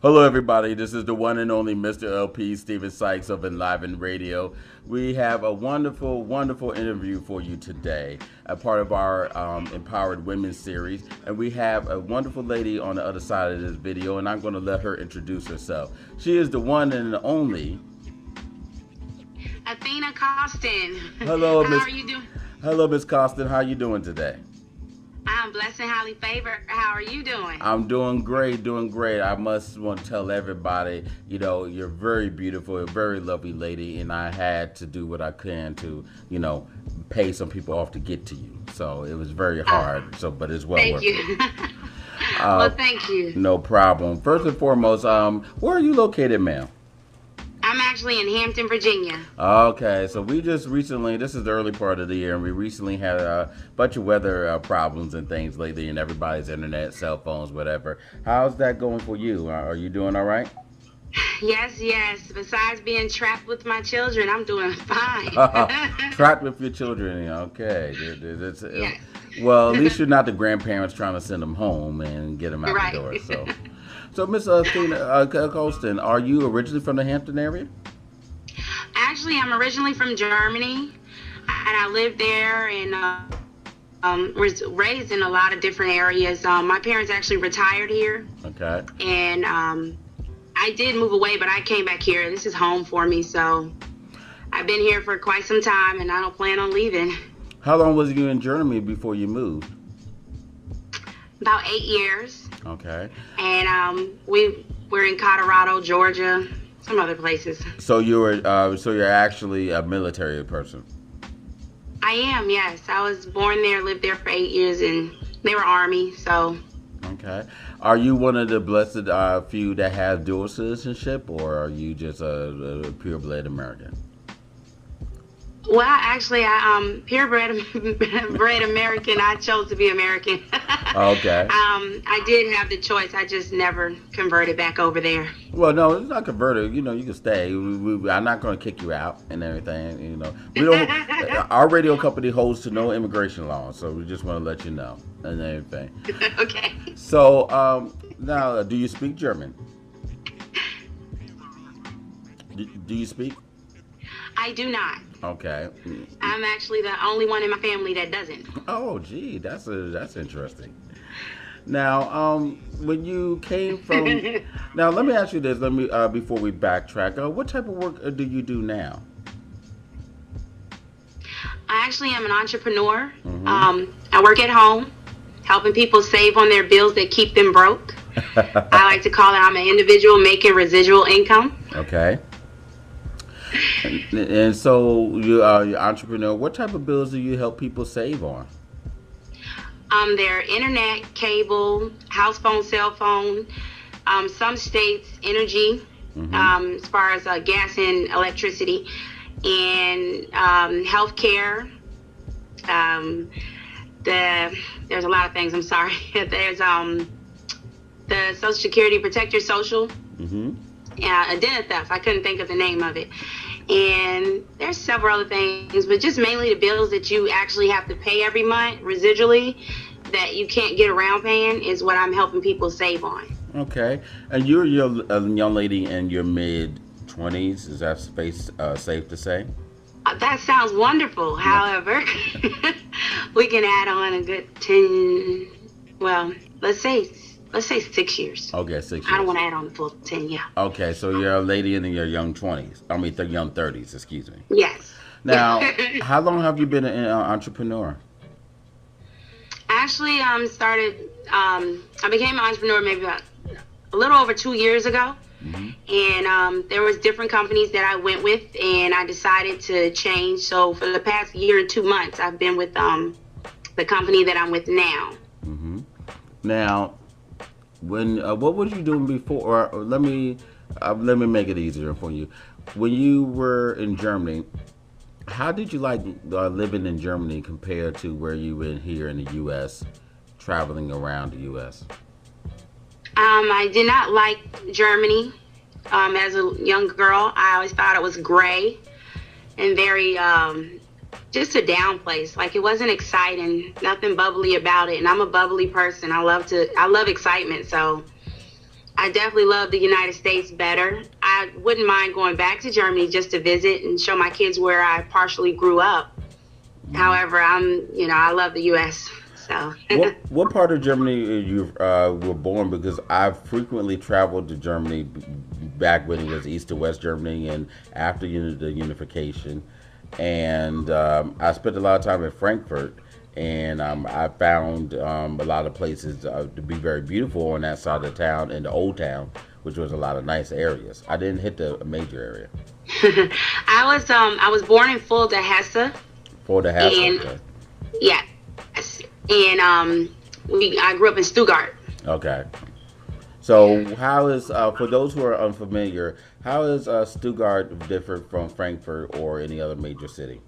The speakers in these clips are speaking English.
Hello, everybody. This is the one and only Mr. LP Stephen Sykes of ENLIVEN Radio. We have a wonderful, wonderful interview for you today, a part of our Empowered Women series. And we have a wonderful lady on the other side of this video, and I'm going to let her introduce herself. She is the one and only Athena Coston. Hello, How Miss. are you doing? Hello, Miss Coston. How are you doing today? I'm blessed and highly favored. How are you doing? I'm doing great, doing great. I must want to tell everybody, you're very beautiful, a very lovely lady, and I had to do what I can to, pay some people off to get to you. So it was very hard. But it's well worth it. Thank you. Well, thank you. No problem. First and foremost, where are you located, ma'am? I'm actually in Hampton, Virginia. Okay, so we just recently, this is the early part of the year, and we recently had a bunch of weather problems and things lately, and everybody's internet, cell phones, whatever. How's that going for you? Are you doing all right? Yes. Besides being trapped with my children, I'm doing fine. Trapped with your children, okay. Yes. Well, at least you're not the grandparents trying to send them home and get them out Right. the door. So Miss Athena Coston, are you originally from the Hampton area? Actually, I'm originally from Germany, and I lived there and was raised in a lot of different areas. My parents actually retired here. Okay. And I did move away, but I came back here. This is home for me, so I've been here for quite some time, and I don't plan on leaving. How long was you in Germany before you moved? About 8 years. Okay. And we're in Colorado, Georgia, some other places. So you're actually a military person. I am, yes. I was born there, lived there for 8 years, and they were Army, so. Okay. Are you one of the blessed few that have dual citizenship, or are you just a purebred American? Well, actually, I purebred bred American. I chose to be American. Okay. I did have the choice. I just never converted back over there. Well, no, it's not converted. You can stay. I'm not going to kick you out and everything. We don't. Our radio company holds to no immigration laws, so we just want to let you know and everything. Okay. So now, do you speak German? Do you speak? I do not. Okay. I'm actually the only one in my family that doesn't. Oh, gee, that's interesting. Now, when you came from, now let me ask you this. Let me before we backtrack. What type of work do you do now? I actually am an entrepreneur. Mm-hmm. I work at home, helping people save on their bills that keep them broke. I like to call it I'm an individual making residual income. Okay. And so you are an entrepreneur. What type of bills do you help people save on? Their internet, cable, house phone, cell phone, some states, energy, Mm-hmm. as far as gas and electricity, and healthcare. There's a lot of things. I'm sorry. There's the Social Security Protect Your Social. Mm-hmm. Identity theft. I couldn't think of the name of it. And there's several other things, but just mainly the bills that you actually have to pay every month residually that you can't get around paying is what I'm helping people save on. Okay. And you're a young lady in your mid-20s. Is that safe to say? That sounds wonderful. Yeah. However, we can add on a good 10, well, let's say 6 years. Okay, 6 years. I don't want to add on the full 10, yeah. Okay, so you're a lady in your young 20s. I mean, the young 30s, excuse me. Yes. Now, how long have you been an entrepreneur? Actually, I became an entrepreneur maybe about a little over 2 years ago. Mm-hmm. And there was different companies that I went with, and I decided to change. So for the past year and 2 months, I've been with the company that I'm with now. Mm-hmm. Now, when what was you doing before? Or let me make it easier for you. When you were in Germany, how did you like living in Germany compared to where you were here in the U.S., traveling around the U.S.? I did not like Germany. As a young girl, I always thought it was gray and very just a down place. Like, it wasn't exciting, nothing bubbly about it. And I'm a bubbly person. I love excitement. So I definitely love the United States better. I wouldn't mind going back to Germany just to visit and show my kids where I partially grew up. However, I love the U.S. So. What part of Germany you were born? Because I've frequently traveled to Germany back when it was East to West Germany and after the unification. And I spent a lot of time in Frankfurt. And I found a lot of places to be very beautiful on that side of the town, in the old town, which was a lot of nice areas. I didn't hit the major area. I was born in Fulda, Hesse. Fulda, Hesse. Okay. Yeah. And I grew up in Stuttgart. Okay. So how is, for those who are unfamiliar, how is Stuttgart different from Frankfurt or any other major city?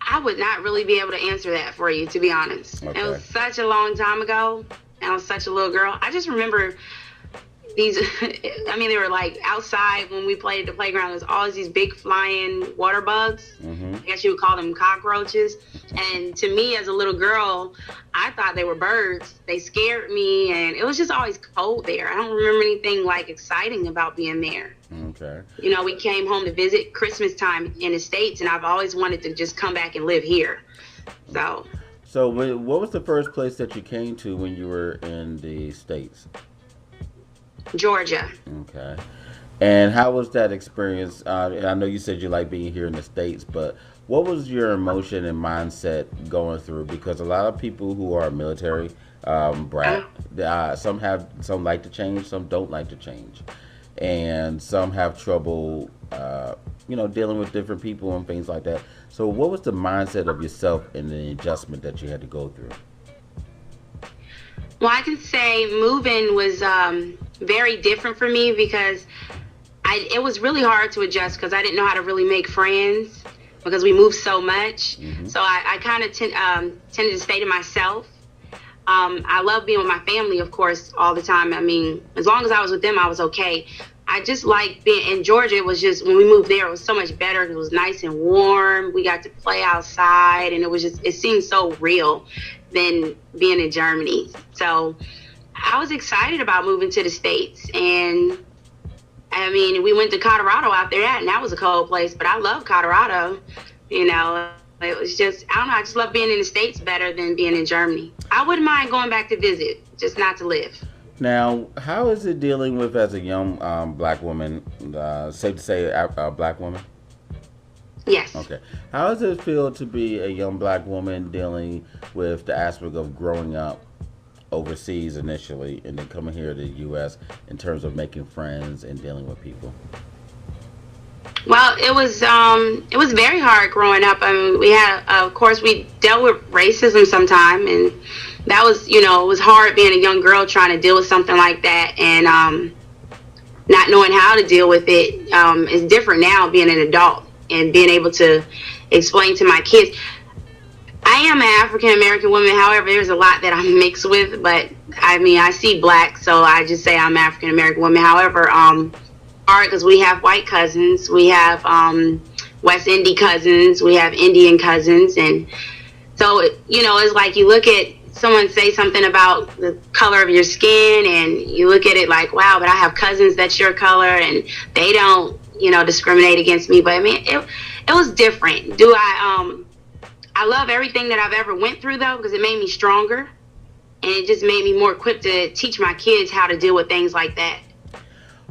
I would not really be able to answer that for you, to be honest. Okay. It was such a long time ago. I was such a little girl. I just remember these, they were like outside when we played at the playground. There's always these big flying water bugs. Mm-hmm. I guess you would call them cockroaches. And to me as a little girl, I thought they were birds. They scared me, and it was just always cold there. I don't remember anything like exciting about being there. Okay. We came home to visit Christmas time in the States, and I've always wanted to just come back and live here. So what was the first place that you came to when you were in the States? Georgia. Okay. And how was that experience? And I know you said you like being here in the States, but what was your emotion and mindset going through? Because a lot of people who are military brat, some like to change, some don't like to change, and some have trouble, dealing with different people and things like that. So, what was the mindset of yourself and the adjustment that you had to go through? Well, I can say moving was very different for me because it was really hard to adjust because I didn't know how to really make friends because we moved so much. Mm-hmm. So I kind of tended to stay to myself. I love being with my family, of course, all the time. As long as I was with them, I was okay. I just like being in Georgia. It was just, when we moved there, it was so much better. It was nice and warm. We got to play outside, and it seemed so real than being in Germany. So I was excited about moving to the States. And we went to Colorado out there, and that was a cold place, but I love Colorado. It was just, I don't know, I just love being in the States better than being in Germany. I wouldn't mind going back to visit, just not to live. Now, how is it dealing with, as a young black woman, safe to say a black woman? Yes. Okay. How does it feel to be a young black woman dealing with the aspect of growing up overseas initially and then coming here to the U.S. in terms of making friends and dealing with people? Well, it was very hard growing up. We had, of course, we dealt with racism sometime, and that was, it was hard being a young girl trying to deal with something like that, and not knowing how to deal with it. It's different now being an adult and being able to explain to my kids. I am an African American woman. However, there's a lot that I'm mixed with, but I see black, so I just say I'm African American woman. However, because we have white cousins, we have West Indian cousins, we have Indian cousins, and so it's like you look at someone say something about the color of your skin, and you look at it like, wow, but I have cousins that's your color, and they don't discriminate against me. But it was different. I love everything that I've ever went through, though, because it made me stronger, and it just made me more equipped to teach my kids how to deal with things like that.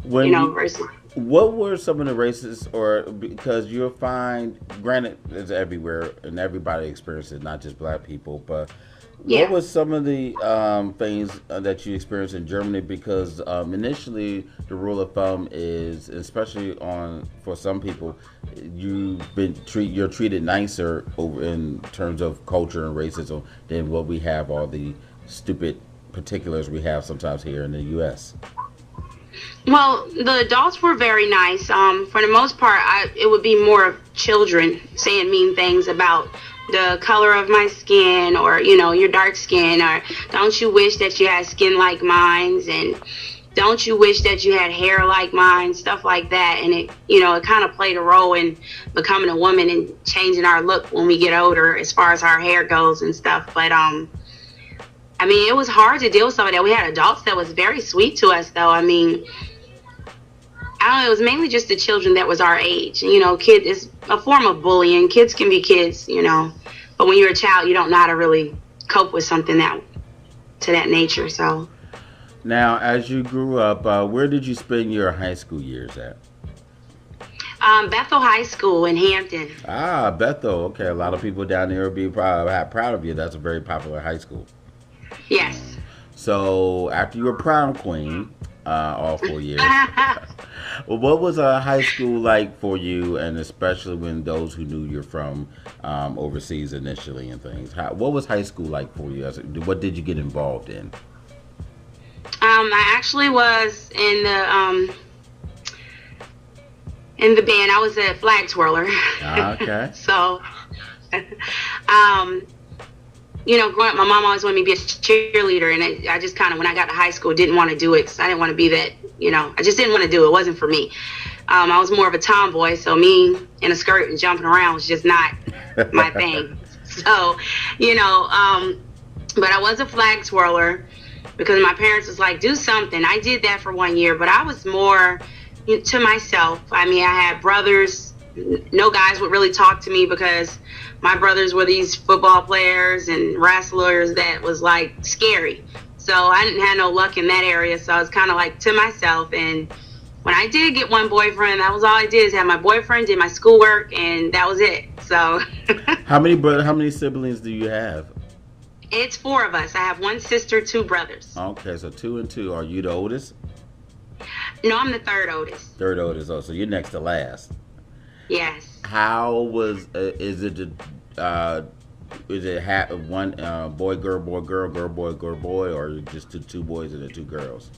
What were some of the races, or because you'll find, granted, it's everywhere and everybody experiences, not just black people, but what was some of the things that you experienced in Germany? Because initially the rule of thumb is, especially for some people, you're treated nicer over in terms of culture and racism than what we have, all the stupid particulars we have sometimes here in the U.S. Well, the adults were very nice. For the most part, it would be more of children saying mean things about the color of my skin, or your dark skin, or don't you wish that you had skin like mine, and don't you wish that you had hair like mine, stuff like that. And it kind of played a role in becoming a woman and changing our look when we get older as far as our hair goes and stuff. But I mean, it was hard to deal with some of that. We had adults that was very sweet to us, though. I mean, I don't know, it was mainly just the children that was our age. You know, kid is a form of bullying. Kids can be kids, you know. But when you're a child, you don't know how to really cope with something to that nature, so. Now, as you grew up, where did you spend your high school years at? Bethel High School in Hampton. Ah, Bethel. Okay, a lot of people down there will be proud of you. That's a very popular high school. Yes. So, after you were prom queen, all 4 years, what was high school like for you, and especially when those who knew you're from overseas initially and things? What was high school like for you? What did you get involved in? I actually was in the band. I was a flag twirler. Okay. So, you know, growing up, my mom always wanted me to be a cheerleader, and I just kind of, when I got to high school, didn't want to do it because I didn't want to be that, you know, I just didn't want to do it. It wasn't for me. I was more of a tomboy, so me in a skirt and jumping around was just not my thing. So, you know, but I was a flag twirler because my parents was like, do something. I did that for 1 year, but I was more to myself. I mean, I had brothers. No guys would really talk to me because my brothers were these football players and wrestlers that was like scary. So I didn't have no luck in that area. So I was kind of like to myself. And when I did get one boyfriend, that was all I did, is have my boyfriend, did my schoolwork, and that was it. So How many siblings do you have? It's 4 of us. I have 1 sister, 2 brothers. Okay, so 2 and 2. Are you the oldest? No, I'm the third oldest. Third oldest. Oh, so you're next to last. Yes. How was is it one boy girl boy girl girl boy, or just the 2 boys and the 2 girls?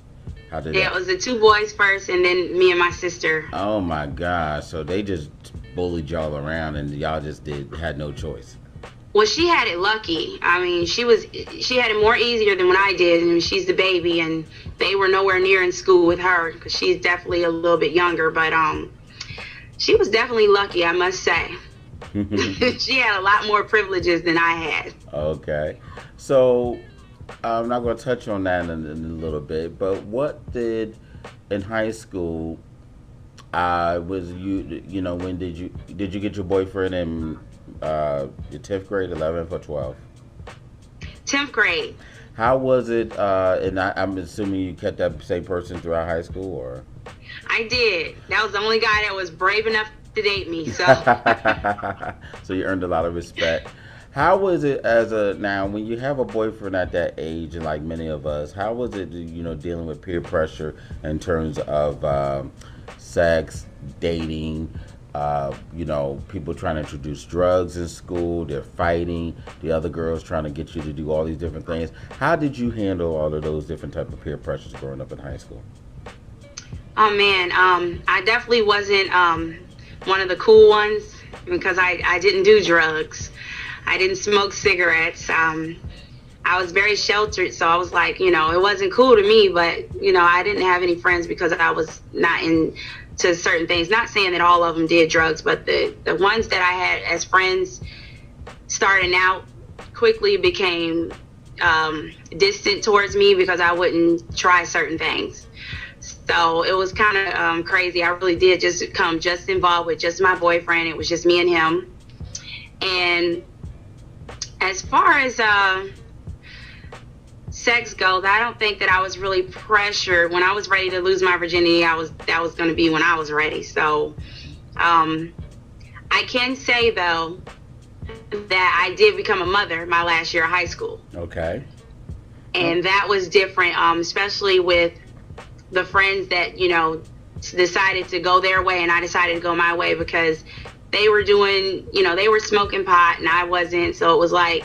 How did it was the 2 boys first, and then me and my sister. Oh my gosh! So they just bullied y'all around, and y'all just had no choice. Well, she had it lucky. I mean, she had it more easier than when I did, and she's the baby, and they were nowhere near in school with her because she's definitely a little bit younger. But she was definitely lucky, I must say. She had a lot more privileges than I had. Okay, so I'm not going to touch on that in a little bit, but what did in high school? Was you know, when did you get your boyfriend in your 10th grade, 11th, or 12th? 10th grade. How was it? And I'm assuming you kept that same person throughout high school, or? I did. That was the only guy that was brave enough to date me. So. So you earned a lot of respect. How was it now when you have a boyfriend at that age, and like many of us, how was it, you know, dealing with peer pressure in terms of sex, dating? You know, people trying to introduce drugs in school, they're fighting, the other girls trying to get you to do all these different things. How did you handle all of those different type of peer pressures growing up in high school? Oh man, I definitely wasn't one of the cool ones because I didn't do drugs. I didn't smoke cigarettes. I was very sheltered, so I was like, you know, it wasn't cool to me, but, you know, I didn't have any friends because I was not into certain things. Not saying that all of them did drugs, but the ones that I had as friends starting out quickly became distant towards me because I wouldn't try certain things. So it was kind of crazy. I really did just become just involved with just my boyfriend. It was just me and him. And as far as sex goes, I don't think that I was really pressured. When I was ready to lose my virginity, that was going to be when I was ready. So I can say, though, that I did become a mother my last year of high school. Okay. And that was different, especially with the friends that, you know, decided to go their way and I decided to go my way because they were doing, you know, they were smoking pot and I wasn't. So it was like,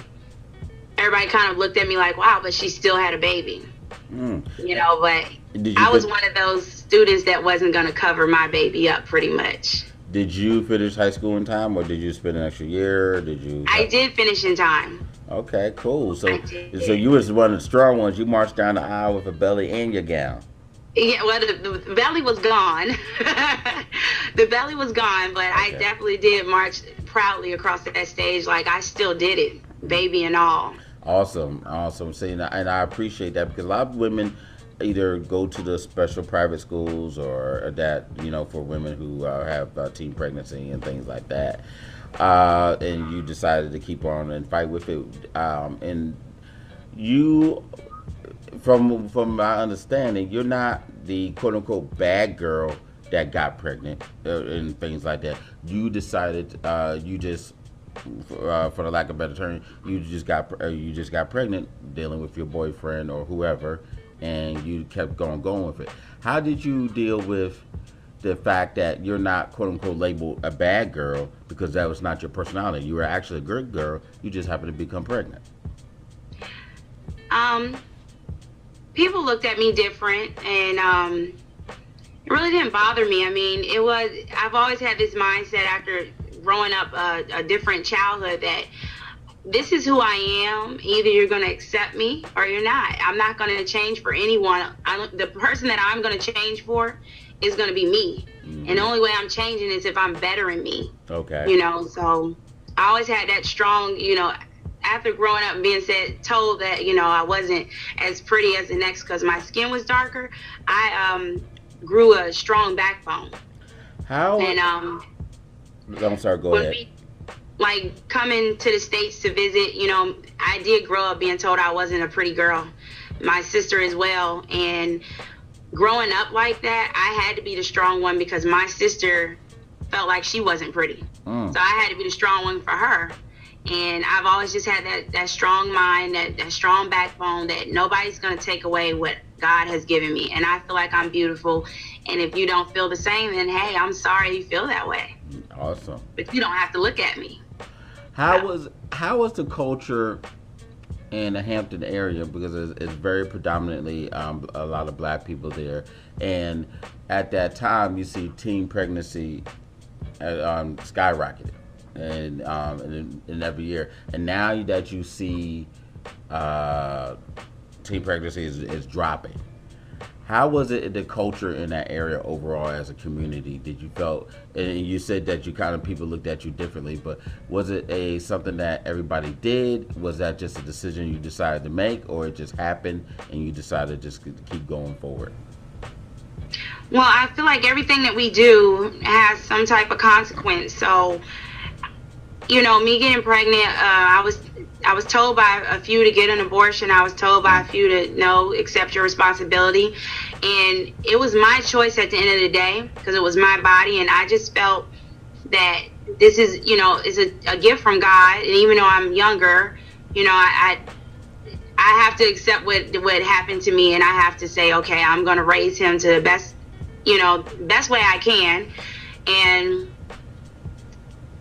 everybody kind of looked at me like, wow, but she still had a baby. You know, but I was one of those students that wasn't going to cover my baby up pretty much. Did you finish high school in time, or did you spend an extra year? I did finish in time. Okay, cool. So you was one of the strong ones. You marched down the aisle with a belly and your gown. Yeah, well, the belly was gone. The belly was gone, but okay. I definitely did march proudly across that stage like I still did it, baby and all. Awesome, awesome. See, and I appreciate that because a lot of women either go to the special private schools or that, for women who have teen pregnancy and things like that. And you decided to keep on and fight with it. And you, from my understanding, you're not the quote unquote bad girl that got pregnant and things like that. You decided, you just for the lack of a better term, you just got pregnant dealing with your boyfriend or whoever, and you kept going with it. How did you deal with the fact that you're not quote unquote labeled a bad girl because that was not your personality? You were actually a good girl. You just happened to become pregnant. People looked at me different, and it really didn't bother me. I mean, I've always had this mindset after growing up a different childhood that this is who I am. Either you're going to accept me or you're not. I'm not going to change for anyone. The person that I'm going to change for is going to be me. Mm-hmm. And the only way I'm changing is if I'm bettering me. Okay. So I always had that strong, after growing up and being told that, I wasn't as pretty as the next because my skin was darker, I grew a strong backbone. How? And I'm sorry, go ahead. Like coming to the States to visit, I did grow up being told I wasn't a pretty girl. My sister as well. And growing up like that, I had to be the strong one because my sister felt like she wasn't pretty. So I had to be the strong one for her. And I've always just had that strong mind, that strong backbone that nobody's going to take away what God has given me. And I feel like I'm beautiful. And if you don't feel the same, then hey, I'm sorry you feel that way. Awesome. But you don't have to look at me. How was the culture in the Hampton area, because it's very predominantly a lot of black people there, and at that time you see teen pregnancy skyrocketed and in every year, and now that you see teen pregnancy is dropping. How was it the culture in that area overall as a community? Did you felt, and you said that people looked at you differently, but was it something that everybody did? Was that just a decision you decided to make, or it just happened and you decided just to keep going forward? Well, I feel like everything that we do has some type of consequence. So, me getting pregnant, I was told by a few to get an abortion. I was told by a few to accept your responsibility. And it was my choice at the end of the day because it was my body. And I just felt that this is, is a gift from God. And even though I'm younger, I have to accept what happened to me. And I have to say, okay, I'm going to raise him to the best way I can. And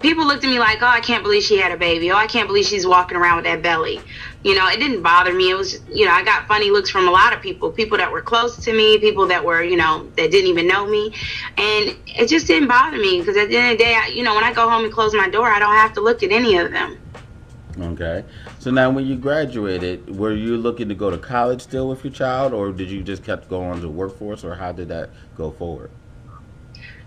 people looked at me like, oh, I can't believe she had a baby. Oh, I can't believe she's walking around with that belly. It didn't bother me. It was just, I got funny looks from a lot of people that were close to me, people that were, that didn't even know me. And it just didn't bother me because at the end of the day, when I go home and close my door, I don't have to look at any of them. Okay. So now when you graduated, were you looking to go to college still with your child, or did you just keep going to the workforce, or how did that go forward?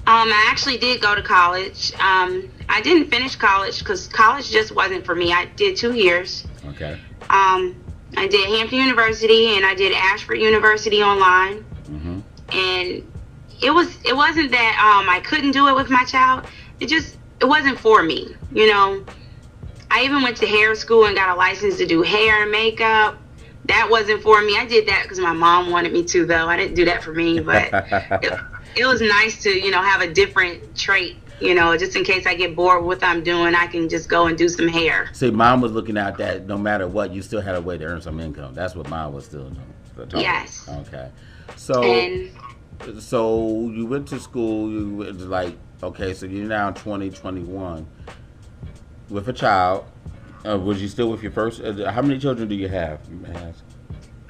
I actually did go to college. I didn't finish college because college just wasn't for me. I did 2 years. Okay. I did Hampton University and I did Ashford University online. Mm-hmm. And it wasn't that I couldn't do it with my child. It wasn't for me. I even went to hair school and got a license to do hair and makeup. That wasn't for me. I did that because my mom wanted me to, though. I didn't do that for me, but it was nice to, have a different trait, just in case I get bored with what I'm doing, I can just go and do some hair. See, mom was looking out that no matter what, you still had a way to earn some income. That's what mom was still doing. Yes. Okay. So you went to school, you went okay, so you're now 2021 with a child. Was you still with your first, how many children do you have? You may ask.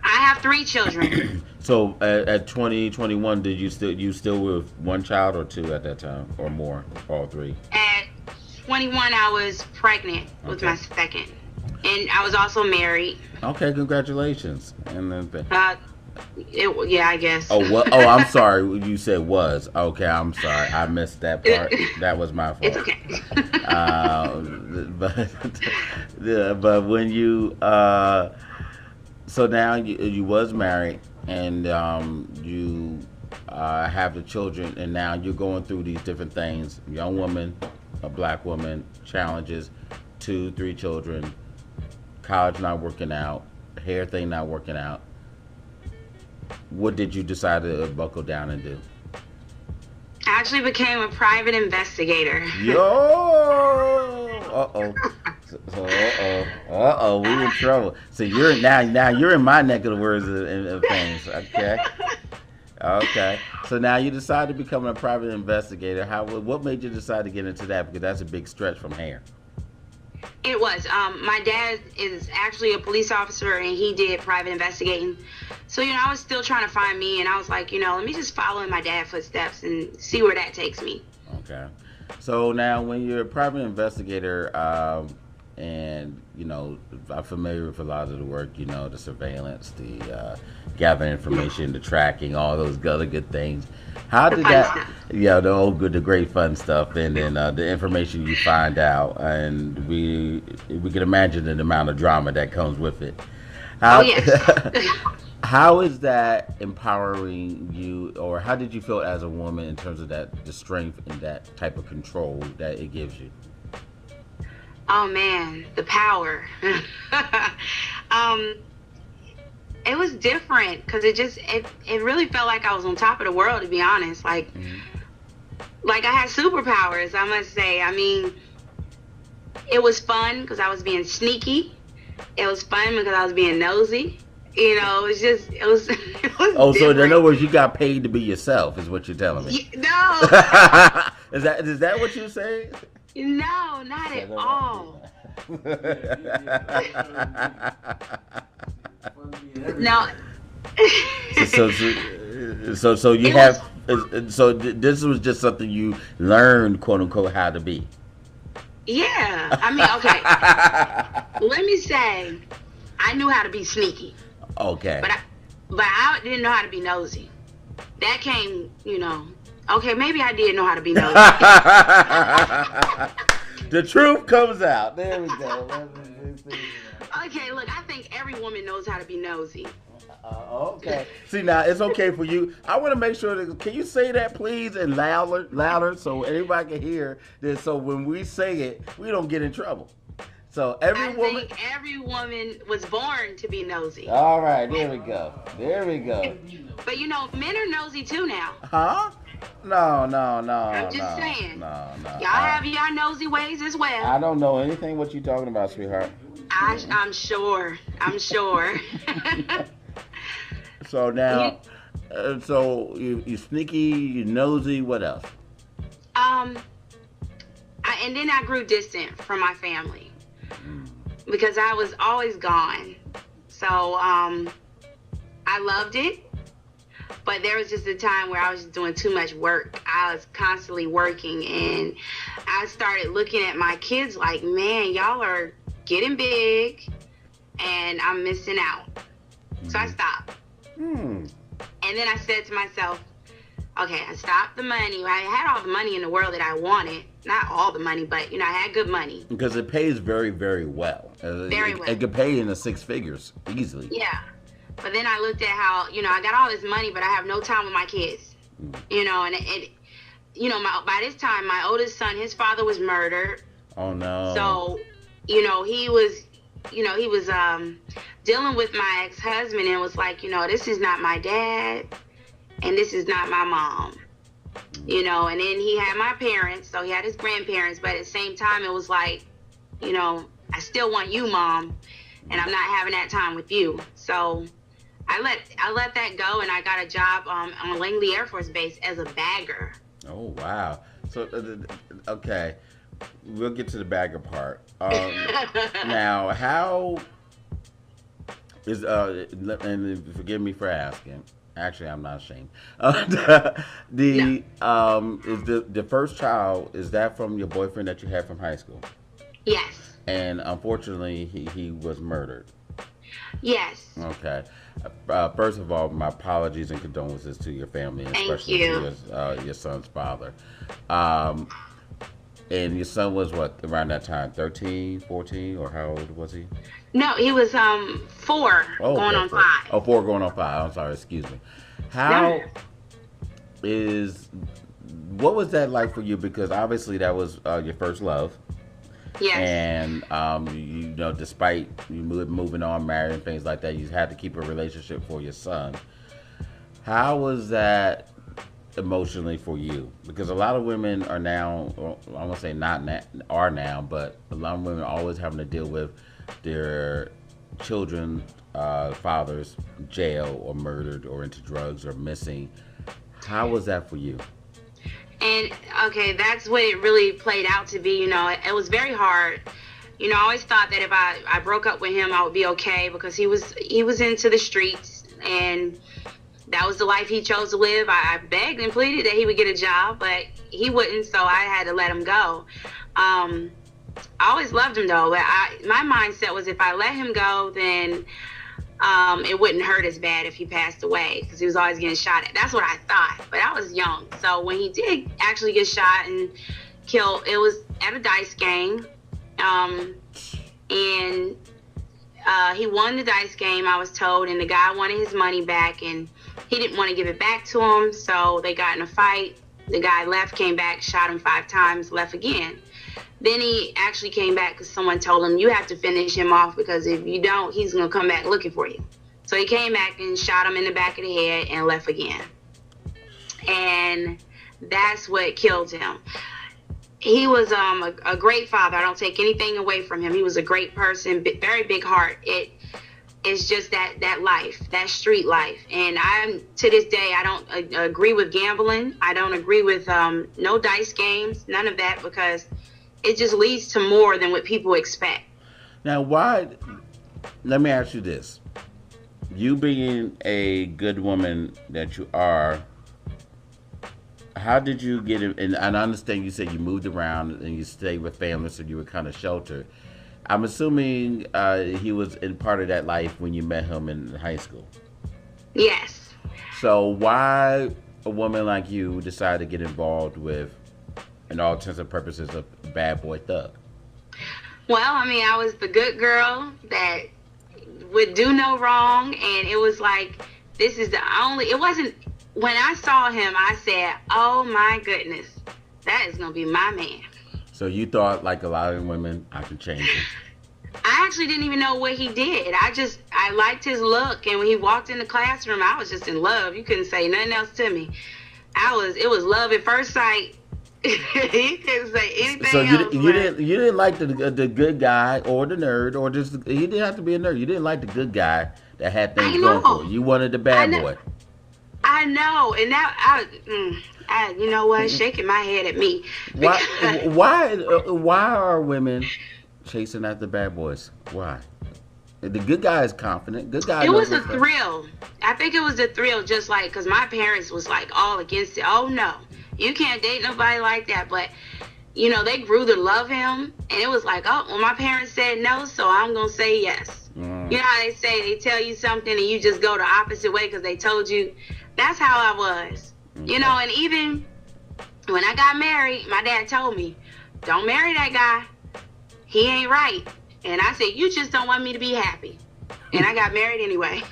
I have 3 children. So at 2021, did you still with one child or 2 at that time, or more, all 3? At 21, I was pregnant with my second, and I was also married. Okay, congratulations. And then Yeah, I guess. Oh, what? Oh, I'm sorry. You said was. Okay, I'm sorry. I missed that part. That was my fault. It's okay. But yeah, but when you so now you was married and you have the children, and now you're going through these different things. Young woman, a black woman, challenges, 2, 3 children, college not working out, hair thing not working out. What did you decide to buckle down and do? I actually became a private investigator. Yo, we in trouble. So you're now you're in my neck of the woods of things. Okay. So now you decide to become a private investigator. What made you decide to get into that? Because that's a big stretch from hair. It was. My dad is actually a police officer, and he did private investigating. So, I was still trying to find me, and I was like, let me just follow in my dad's footsteps and see where that takes me. Okay. So now when you're a private investigator, and, I'm familiar with a lot of the work, the surveillance, the gathering information, the tracking, all those other good things. How did that, the great fun stuff, and then the information you find out, and we can imagine the amount of drama that comes with it. Yes. How is that empowering you, or how did you feel as a woman in terms of the strength and that type of control that it gives you? Oh man, the power. It was different because it really felt like I was on top of the world, to be honest. Like I had superpowers, I must say. I mean, it was fun because I was being sneaky. It was fun because I was being nosy. It was Oh, so in other words, you got paid to be yourself, is what you're telling me. No. Is that what you're saying? No, not at all. No. So this was just something you learned, quote unquote, how to be. Yeah, I mean, okay. Let me say, I knew how to be sneaky. Okay. But I didn't know how to be nosy. That came, Okay, maybe I did know how to be nosy. The truth comes out. There we go. Okay, look, I think every woman knows how to be nosy. Okay. See, now it's okay for you. I want to make sure that, can you say that, please, and louder, so everybody can hear this. So when we say it, we don't get in trouble. So I think every woman was born to be nosy. All right, there we go. But men are nosy too now. Huh? No. I'm just saying. No. Y'all have your nosy ways as well. I don't know anything what you're talking about, sweetheart. I'm sure. So now, so you sneaky, you nosy. What else? And then I grew distant from my family because I was always gone. So I loved it, but there was just a time where I was just doing too much work. I was constantly working, and I started looking at my kids like, man, y'all are getting big, and I'm missing out. So I stopped. And then I said to myself, okay, I stopped the money. I had all the money in the world that I wanted. Not all the money, but, I had good money. Because it pays very, very well. Very well. It could pay in the 6 figures easily. Yeah. But then I looked at how, I got all this money, but I have no time with my kids. And by this time, my oldest son, his father was murdered. Oh, no. So, he was dealing with my ex-husband and was like, this is not my dad and this is not my mom. And then he had my parents, so he had his grandparents, but at the same time it was like, I still want you, Mom, and I'm not having that time with you. So I let that go, and I got a job on Langley Air Force Base as a bagger. Oh, wow. So okay, we'll get to the bagger part. Now, how is and forgive me for asking. Actually, I'm not ashamed. Is the first child, is that from your boyfriend that you had from high school? Yes. And unfortunately, he was murdered. Yes. Okay. First of all, my apologies and condolences to your family, and Thank especially you. to your son's father. Um, and your son was what around that time, 13, 14, or how old was he? No, he was 4 Oh, going okay, on four. 5. Oh, four going on five. I'm sorry, excuse me. No. How is what was that like for you? Because obviously that was your first love, Yes. and you know, despite you moving on, married, and things like that, you had to keep a relationship for your son. How was that emotionally for you? Because a lot of women are now, well, I won't say not are now, but a lot of women are always having to deal with their children, fathers, jail or murdered or into drugs or missing. How was that for you? And okay, that's what it really played out to be. It was very hard. I always thought that if I broke up with him, I would be okay because he was into the streets, and that was the life he chose to live. I begged and pleaded that he would get a job, but he wouldn't, so I had to let him go. I always loved him though, but my mindset was if I let him go, then it wouldn't hurt as bad if he passed away because he was always getting shot at. That's what I thought, but I was young. So when he did actually get shot and killed, it was at a dice game, and he won the dice game, I was told, and the guy wanted his money back, and he didn't want to give it back to him, so they got in a fight. The guy left, came back, shot him 5 times, left again. Then he actually came back because someone told him, you have to finish him off because if you don't, he's going to come back looking for you. So he came back and shot him in the back of the head and left again. And that's what killed him. He was a great father. I don't take anything away from him. He was a great person, very big heart. It's just that life, that street life. And to this day, I don't agree with gambling. I don't agree with no dice games, none of that, because it just leads to more than what people expect. Now, let me ask you this. You being a good woman that you are, how did you get it? And I understand you said you moved around and you stayed with family, so you were kind of sheltered. I'm assuming he was in part of that life when you met him in high school. Yes. So why a woman like you decided to get involved with, in all intents and purposes, a bad boy thug? Well, I was the good girl that would do no wrong, and it was like, this is it wasn't, when I saw him, I said, oh my goodness, that is going to be my man. So you thought, like a lot of women, I can change him. I actually didn't even know what he did. I liked his look, and when he walked in the classroom, I was just in love. You couldn't say nothing else to me. It was love at first sight. He couldn't say anything so else. You didn't like the good guy or the nerd, or just he didn't have to be a nerd. You didn't like the good guy that had things going for you. You wanted the bad boy. I know, and now you know what? Shaking my head at me. Why are women chasing after bad boys? Why? The good guy is confident. Good guy. It was a thrill. I think it was a thrill, just like because my parents was like all against it. Oh no, you can't date nobody like that. But they grew to love him, and it was like, oh, well, my parents said no, so I'm gonna say yes. You know how they say they tell you something and you just go the opposite way because they told you. That's how I was. Okay. And even when I got married, my dad told me, don't marry that guy. He ain't right. And I said, you just don't want me to be happy. And I got married anyway.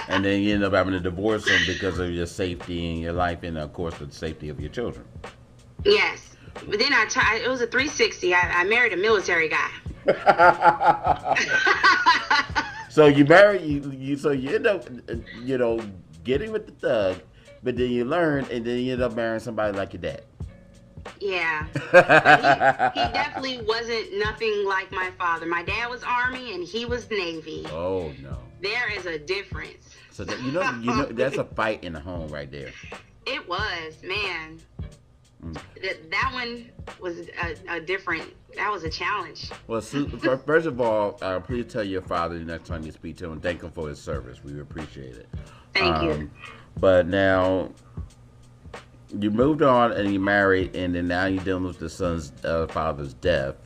And then you end up having to divorce him because of your safety in your life and, of course, the safety of your children. Yes. But then it was a 360. I married a military guy. So you married, so you end up, getting with the thug, but then you learn, and then you end up marrying somebody like your dad. Yeah. He definitely wasn't nothing like my father. My dad was Army, and he was Navy. Oh, no. There is a difference. So, that's a fight in the home right there. It was, man. That one was that was a challenge. Well, first of all, please tell your father the next time you speak to him and thank him for his service. We appreciate it. Thank you. But now, you moved on and you married, and then now you're dealing with the son's father's death.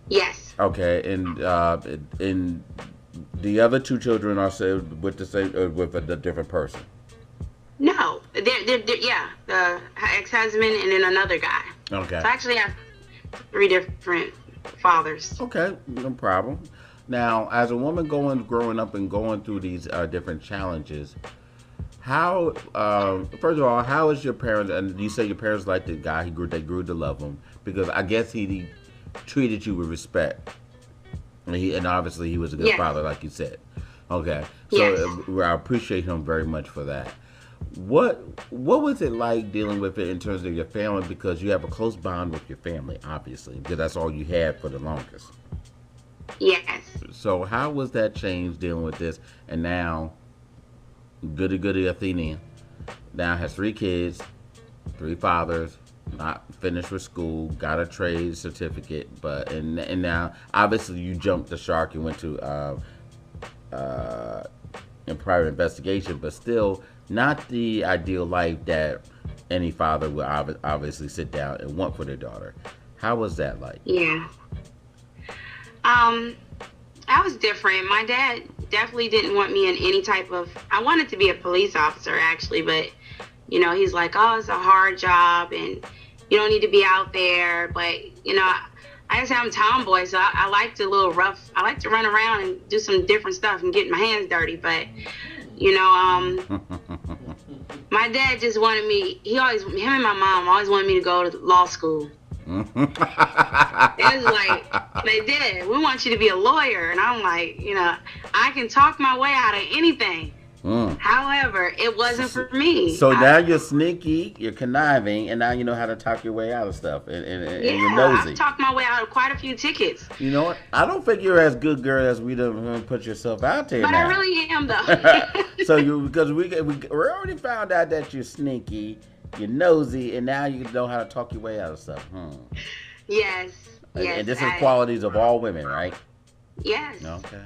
Yes. Okay, and the other two children are saved with the same with a different person. No, yeah, the ex-husband and then another guy. Okay. So I actually have three different fathers. Okay, no problem. Now, as a woman growing up and going through these different challenges, how first of all, how is your parents? And you say your parents liked the guy. They grew to love him because I guess he treated you with respect, and obviously he was a good father, like you said. Okay, so I appreciate him very much for that. What was it like dealing with it in terms of your family? Because you have a close bond with your family, obviously, because that's all you had for the longest. Yes. So how was that change dealing with this? And now, goody Athena now has 3 kids, 3 fathers, not finished with school, got a trade certificate, but and now obviously you jumped the shark and went to in private investigation, but still not the ideal life that any father would obviously sit down and want for their daughter. How was that like? Yeah. I was different. My dad definitely didn't want me in any type of, I wanted to be a police officer actually, but you know, he's like, oh, it's a hard job and you don't need to be out there. But you know, I just I'm a tomboy, so I like a little rough. I like to run around and do some different stuff and get my hands dirty. But you know, my dad just wanted me. Him and my mom always wanted me to go to law school. It was like, they did. We want you to be a lawyer, and I'm like, you know, I can talk my way out of anything. However, it wasn't for me. So now you're sneaky, you're conniving, and now you know how to talk your way out of stuff, and you're nosy. I've talked my way out of quite a few tickets. You know what? I don't think you're as good girl as we done put yourself out there. But now. I really am, though. So because we already found out that you're sneaky, you're nosy, and now you know how to talk your way out of stuff. Yes. And this is qualities of all women, right? Yes. Okay.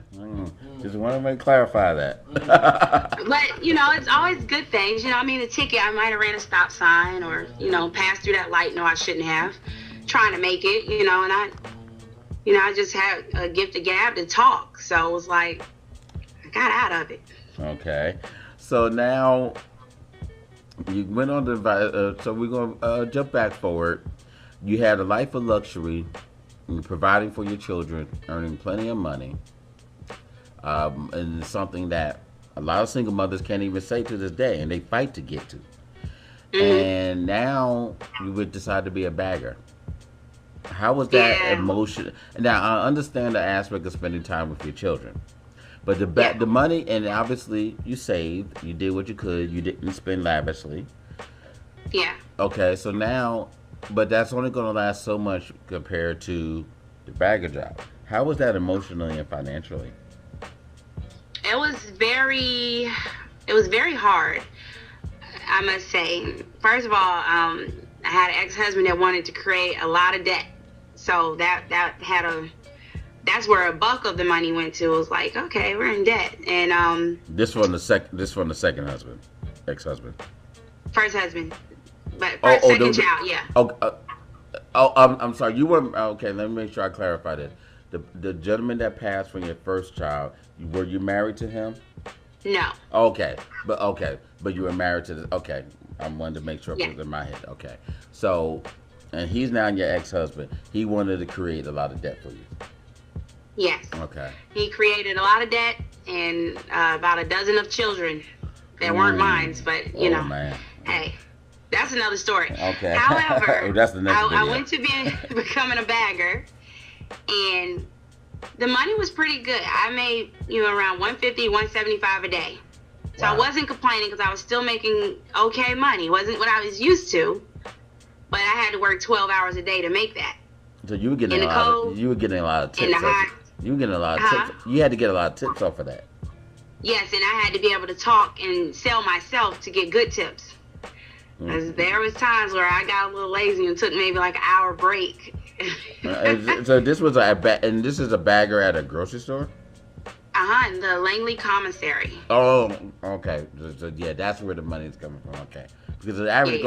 Just wanted to clarify that. But, you know, it's always good things. You know, I mean, a ticket, I might have ran a stop sign or, you know, passed through that light. No, I shouldn't have. Trying to make it, you know, and I just had a gift of gab to talk. So it was like, I got out of it. Okay. So now you went on to, so we're going to jump back forward. You had a life of luxury, providing for your children, earning plenty of money, and it's something that a lot of single mothers can't even say to this day, and they fight to get to. And now you would decide to be a bagger. How was that emotion? Now I understand the aspect of spending time with your children, but the money, and obviously you saved, you did what you could, you didn't spend lavishly. Yeah. Okay, so now. But that's only going to last so much compared to the bagger job. How was that emotionally and financially? It was very hard, I must say. First of all, I had an ex-husband that wanted to create a lot of debt. So that's where a bulk of the money went to. It was like, okay, we're in debt. And this from the second husband, ex-husband. First husband. But second child, yeah. I'm sorry. You were okay. Let me make sure I clarify this. The gentleman that passed from your first child, were you married to him? No. Okay, but you were married to the. Okay, I wanted to make sure it was in my head. Okay, so, and he's now your ex-husband. He wanted to create a lot of debt for you. Yes. Okay. He created a lot of debt and about a dozen of children that weren't mine, but you know, man. Hey. That's another story. Okay. However, that's the next I went to becoming a bagger, and the money was pretty good. I made around $150, $175 a day. So I wasn't complaining because I was still making okay money. It wasn't what I was used to, but I had to work 12 hours a day to make that. So you were getting a lot of tips. You were getting a lot of tips. You had to get a lot of tips off of that. Yes, and I had to be able to talk and sell myself to get good tips. Because there was times where I got a little lazy and took maybe like an hour break. So this was and this is a bagger at a grocery store? In the Langley Commissary. Oh, okay. So yeah, that's where the money's coming from. Okay. Because the average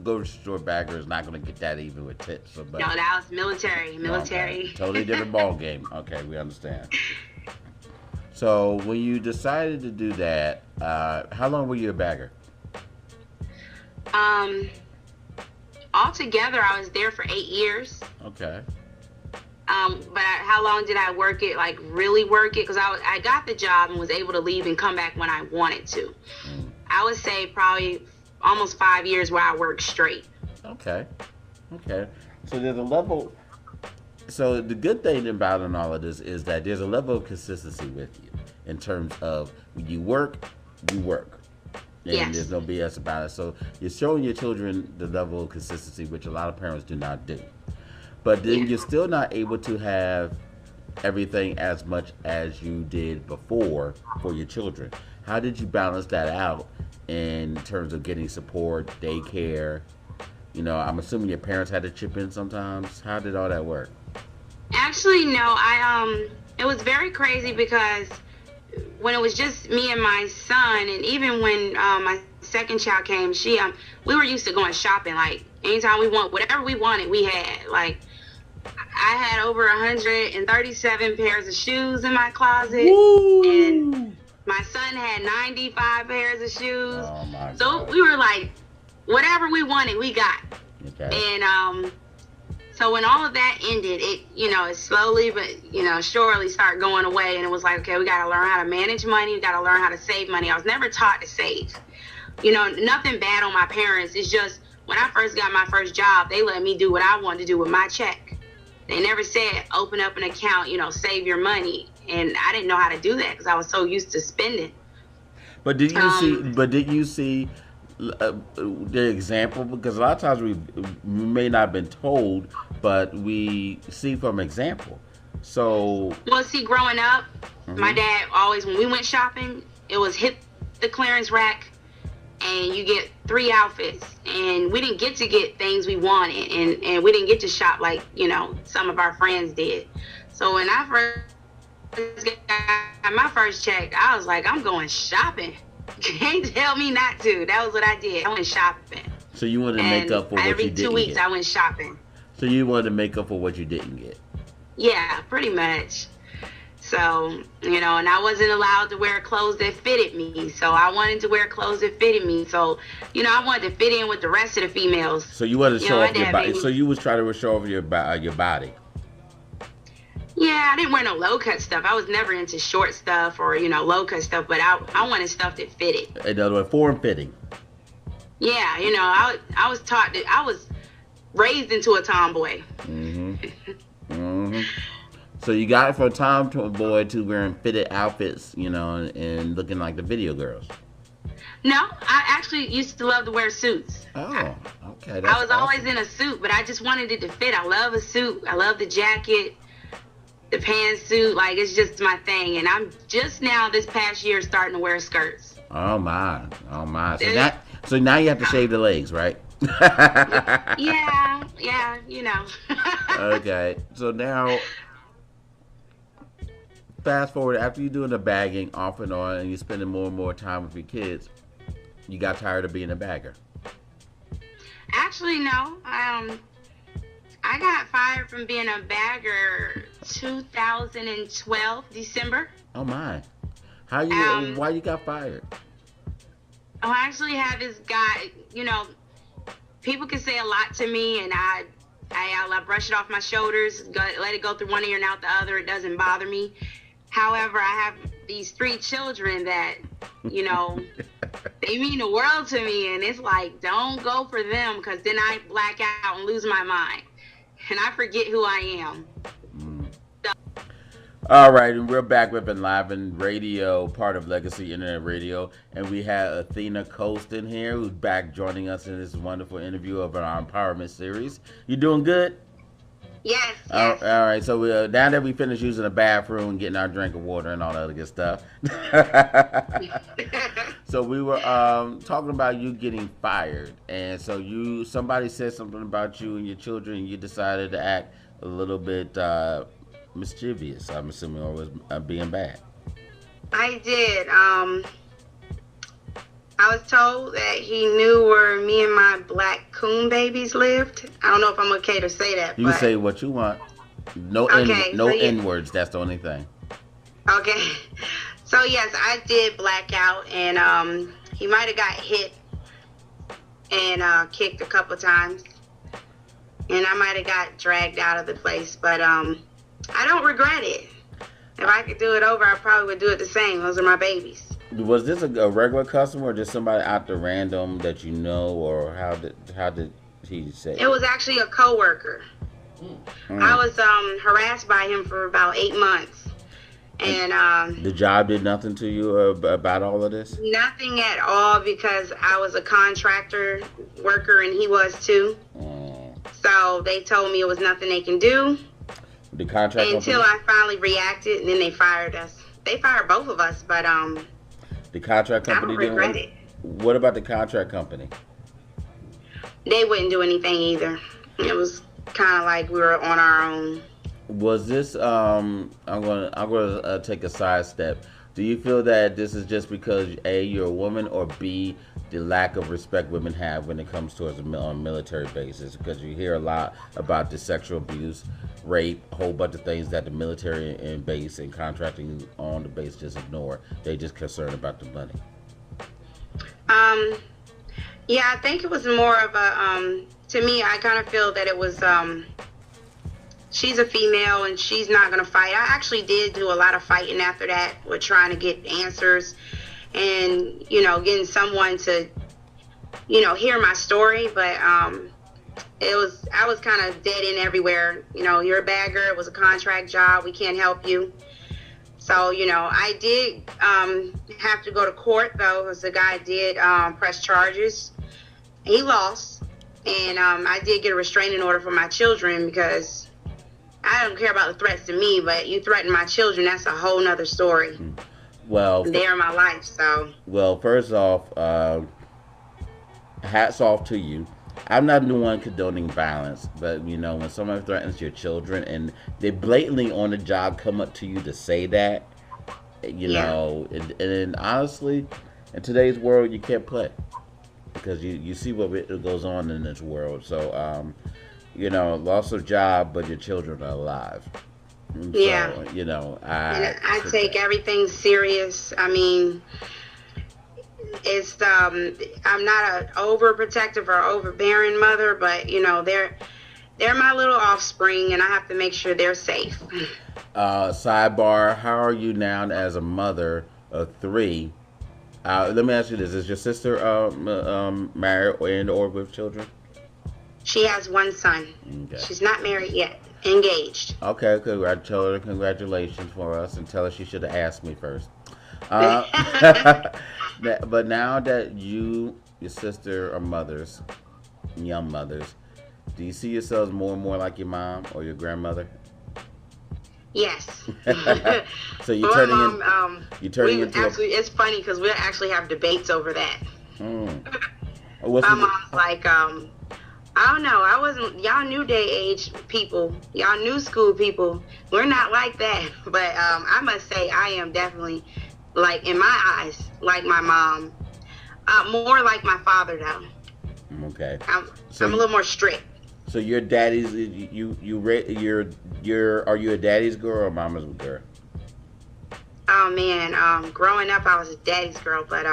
grocery store bagger is not going to get that even with tips. So, no, that was military. Okay. Totally different ball game. Okay, we understand. So when you decided to do that, how long were you a bagger? Altogether, I was there for 8 years. Okay. But how long did I work it? Like really work it? Because I got the job and was able to leave and come back when I wanted to. I would say probably almost 5 years where I worked straight. Okay. So there's a level. So the good thing about all of this is that there's a level of consistency with you in terms of when you work, you work. And there's no BS about it. So you're showing your children the level of consistency, which a lot of parents do not do. But then you're still not able to have everything as much as you did before for your children. How did you balance that out in terms of getting support, daycare? You know, I'm assuming your parents had to chip in sometimes. How did all that work? Actually, no. It was very crazy because when it was just me and my son, and even when my second child came, we were used to going shopping. Like anytime we want whatever we wanted, we had. Like I had over 137 pairs of shoes in my closet. Woo! And my son had 95 pairs of shoes. Oh my so God. We were like, whatever we wanted, we got. Okay. And so when all of that ended, it slowly but surely started going away. And it was like, okay, we got to learn how to manage money. We got to learn how to save money. I was never taught to save. Nothing bad on my parents. It's just when I first got my first job, they let me do what I wanted to do with my check. They never said open up an account, save your money. And I didn't know how to do that because I was so used to spending. But did you see the example? Because a lot of times we may not have been told, but we see from example. So growing up, my dad always, when we went shopping, it was hit the clearance rack and you get 3 outfits. And we didn't get to get things we wanted, and we didn't get to shop like some of our friends did. So when I first got my first check, I was like, I'm going shopping. Can't tell me not to. That was what I did. I went shopping. So you wanted to make up for what you didn't get. Every 2 weeks I went shopping. So you wanted to make up for what you didn't get. Yeah, pretty much. So, and I wasn't allowed to wear clothes that fitted me. So I wanted to wear clothes that fitted me. So, I wanted to fit in with the rest of the females. So you wanted to show off your body. So you was trying to show off your body. Yeah, I didn't wear no low-cut stuff. I was never into short stuff or, low-cut stuff, but I wanted stuff that fitted. In other words, form-fitting. Yeah, I was taught that I was raised into a tomboy. So you got it from tomboy to wearing fitted outfits, and looking like the video girls. No, I actually used to love to wear suits. Oh, okay. I was always in a suit, but I just wanted it to fit. I love a suit. I love the jacket. The pantsuit, like it's just my thing, and I'm just now this past year starting to wear skirts. Oh my! So now you have to shave the legs, right? yeah, Okay, so now fast forward after you're doing the bagging off and on, and you're spending more and more time with your kids. You got tired of being a bagger? Actually, no. I got fired from being a bagger 2012, December. Oh my. Why you got fired? I actually have this guy, people can say a lot to me, and I brush it off my shoulders, let it go through one ear and out the other. It doesn't bother me. However, I have these 3 children that, they mean the world to me, and it's like, don't go for them, because then I black out and lose my mind. And I forget who I am. All right, and we're back with ENLIVEN Radio, part of Legacy Internet Radio, and we have Athena Coston here, who's back joining us in this wonderful interview of our empowerment series. You doing good? Yes. All right, so now that we finished using the bathroom and getting our drink of water and all that other good stuff, so we were talking about you getting fired, and so somebody said something about you and your children, and you decided to act a little bit mischievous, I'm assuming, or was being bad. I did. I was told that he knew where me and my black coon babies lived. I don't know if I'm okay to say that, You but can say what you want. No okay, no so yeah. N words. That's the only thing. Okay. So yes, I did black out, and he might have got hit and kicked a couple times, and I might have got dragged out of the place, but I don't regret it. If I could do it over, I probably would do it the same. Those are my babies. Was this a regular customer or just somebody out there random that you know, or how did he say? It was actually a coworker. I was harassed by him for about 8 months, and the job did nothing to you about all of this? Nothing at all, because I was a contractor worker and he was too. So they told me it was nothing they can do. The contract until I finally reacted, and then they fired us. They fired both of us, but the contract company I don't regret it. What about the contract company? They wouldn't do anything either. It was kind of like we were on our own. Was this I'm gonna take a side step. Do you feel that this is just because A, you're a woman, or B, the lack of respect women have when it comes towards on a military basis? Because you hear a lot about the sexual abuse, rape, a whole bunch of things that the military and base and contracting on the base just ignore. They just concerned about the money. Yeah, I think it was more of a to me, I kind of feel that it was she's a female and she's not going to fight. I actually did do a lot of fighting after that with trying to get answers and, getting someone to, hear my story. But I was kind of dead in everywhere. You're a bad girl. It was a contract job. We can't help you. So, I did have to go to court, though, because the guy did press charges. He lost. And I did get a restraining order for my children, because I don't care about the threats to me, but you threaten my children, that's a whole nother story. Well, they're my life, so. Well, first off, hats off to you. I'm not the one condoning violence, but when someone threatens your children and they blatantly on the job come up to you to say that, and honestly, in today's world, you can't play, because you see what goes on in this world. So, loss of job, but your children are alive. And yeah. So, I take everything serious. I mean, it's I'm not an overprotective or overbearing mother, but they're my little offspring, and I have to make sure they're safe. Sidebar: how are you now as a mother of 3? Let me ask you this: is your sister married or with children? She has 1 son. Okay. She's not married yet. Engaged. Okay, tell her congratulations for us, and tell her she should have asked me first. But now that you, your sister are mothers, young mothers, do you see yourselves more and more like your mom or your grandmother? Yes. So you're turning into actually, it's funny because we actually have debates over that. My mom's like, I don't know. Y'all new day age people. Y'all new school people. We're not like that. But I must say I am definitely, like, in my eyes, like my mom. More like my father, though. Okay. I'm a little more strict. So your daddy's, are you a daddy's girl or mama's girl? Oh, man. Growing up, I was a daddy's girl. But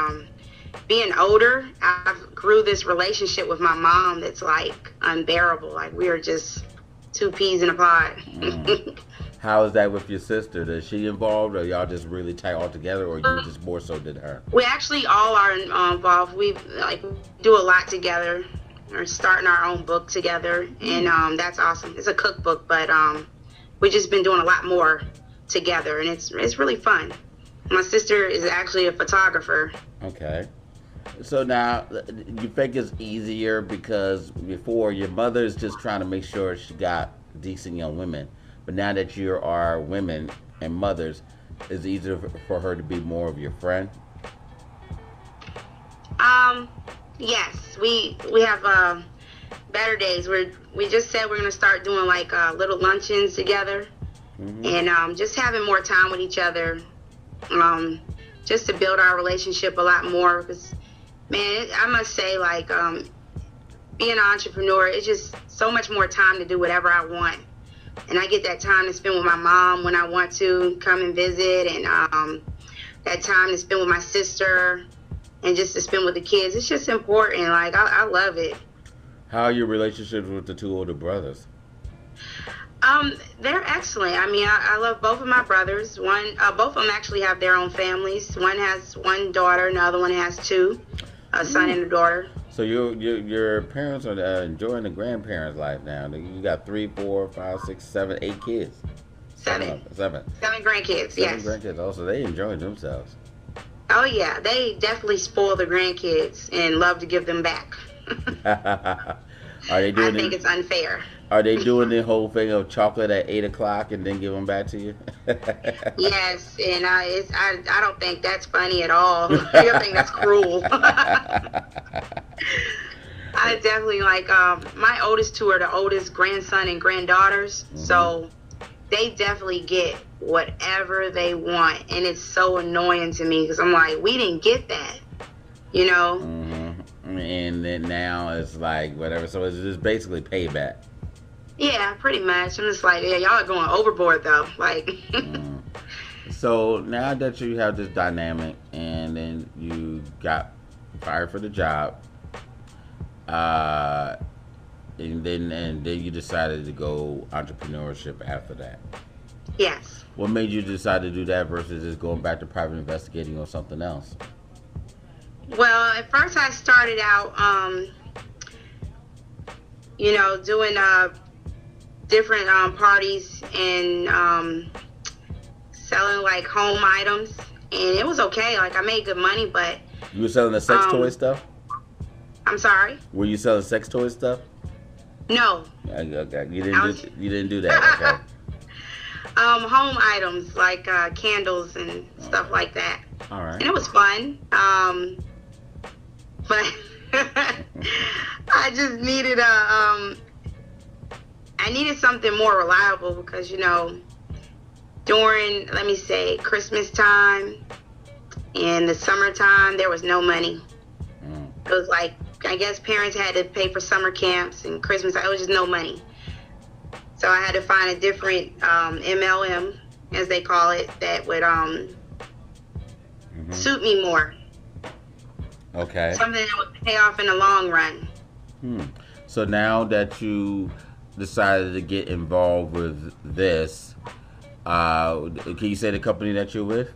being older, I've grew this relationship with my mom that's like unbearable. Like we are just 2 peas in a pod. How is that with your sister? Is she involved, or y'all just really tight all together, or you just more so than her? We actually all are involved. We do a lot together. We're starting our own book together, and that's awesome. It's a cookbook, but we've just been doing a lot more together, and it's really fun. My sister is actually a photographer. Okay. So now, you think it's easier because before your mother is just trying to make sure she got decent young women, but now that you are women and mothers, it's easier for her to be more of your friend? Yes, we have better days. We just said we're gonna start doing like little luncheons together, and just having more time with each other, just to build our relationship a lot more, because Man, I must say, like, being an entrepreneur, it's just so much more time to do whatever I want. And I get that time to spend with my mom when I want to come and visit, and that time to spend with my sister and just to spend with the kids. It's just important. Like, I love it. How are your relationships with the two older brothers? They're excellent. I mean, I love both of my brothers. Both of them actually have their own families. One has one daughter, and the other one has two, a son and a daughter. So your parents are enjoying the grandparents' life now. You got 3, 4, 5, 6, 7, 8 kids. Seven grandkids. Seven grandkids. Also, they enjoy themselves. Oh yeah, they definitely spoil the grandkids and love to give them back. Are they doing? I think it's unfair. Are they doing the whole thing of chocolate at 8 o'clock and then give them back to you? Yes, and I don't think that's funny at all. I think that's cruel. I definitely like my oldest two are the oldest grandson and granddaughters, so they definitely get whatever they want, and it's so annoying to me because I'm like, we didn't get that, you know. And then now it's like whatever. So it's just basically payback. Yeah, pretty much. I'm just like, yeah, y'all are going overboard though. Like. So now that you have this dynamic, and then you got fired for the job, and then you decided to go entrepreneurship after that. Yes. What made you decide to do that versus just going back to private investigating or something else? Well, at first I started out, doing different parties and selling like home items, and it was okay. Like, I made good money, but you were selling the sex toy stuff? I'm sorry? Were you selling sex toy stuff? No. Okay. You didn't do that. Okay. Home items like candles and stuff like that. All right. And it was fun. But I just needed I needed something more reliable because, during, let me say, Christmas time and the summertime, there was no money. It was like, I guess parents had to pay for summer camps, and Christmas, it was just no money. So I had to find a different MLM, as they call it, that would suit me more. Okay. Something that would pay off in the long run. So now that you decided to get involved with this, can you say the company that you're with?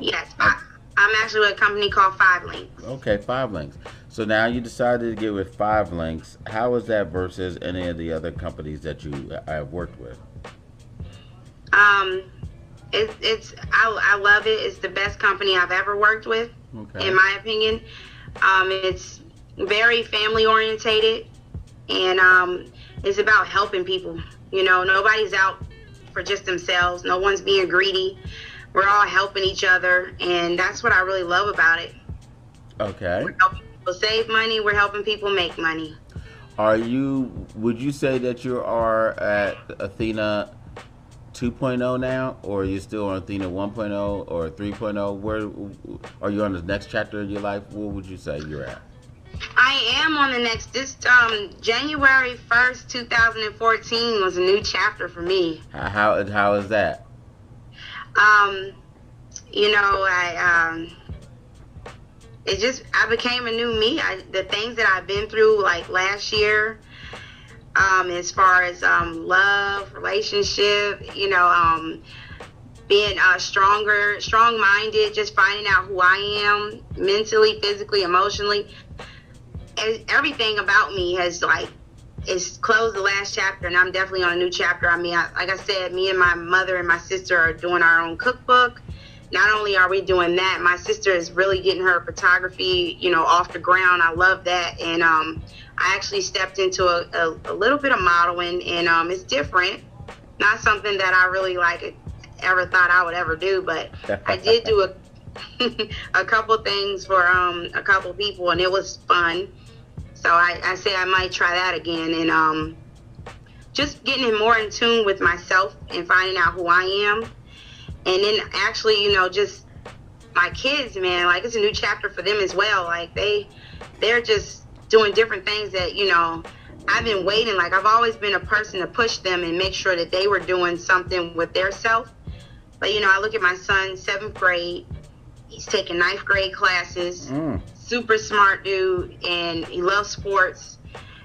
Yes, I'm actually with a company called 5 Links. Okay, 5 Links. So now you decided to get with 5 Links. How is that versus any of the other companies that you have worked with? I love it. It's the best company I've ever worked with, in my opinion. It's very family orientated, and it's about helping people. Nobody's out for just themselves. No one's being greedy. We're all helping each other, and that's what I really love about it. Okay. We're helping people save money. We're helping people make money. Would you say that you are at Athena 2.0 now, or are you still on Athena 1.0 or 3.0? Where are you on the next chapter of your life? Where would you say you're at? I am on the next. This January 1st, 2014 was a new chapter for me. How is that? I became a new me. The things that I've been through, like last year, as far as love, relationship, being strong-minded, just finding out who I am mentally, physically, emotionally. Everything about me has it's closed the last chapter, and I'm definitely on a new chapter. I mean, like I said, me and my mother and my sister are doing our own cookbook. Not only are we doing that, my sister is really getting her photography, off the ground. I love that. And I actually stepped into a little bit of modeling, and it's different. Not something that I really ever thought I would ever do, but I did do a couple things for a couple people, and it was fun. So I say I might try that again, and just getting more in tune with myself and finding out who I am. And then actually, just my kids, man, like it's a new chapter for them as well. Like they're just doing different things that, you know, I've been waiting. Like I've always been a person to push them and make sure that they were doing something with their self. But, you know, I look at my son, 7th grade. He's taking 9th grade classes. Super smart dude, and he loves sports.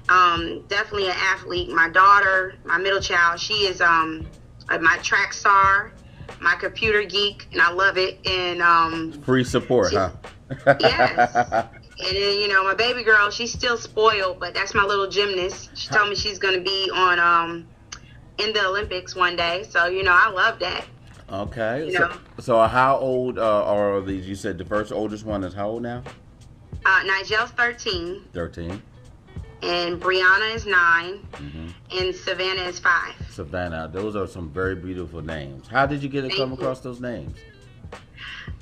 Definitely an athlete. My daughter, my middle child, she is my track star, my computer geek, and I love it. And free support, huh? Yes. And then, you know, my baby girl, she's still spoiled, but that's my little gymnast. She told me she's going to be on in the Olympics one day. So, you know, I love that. Okay. You know? So how old are these? You said the first oldest one is how old now? Nigel's 13. 13. And Brianna is 9. And Savannah is 5. Savannah, those are some very beautiful names. How did you get to come across those names?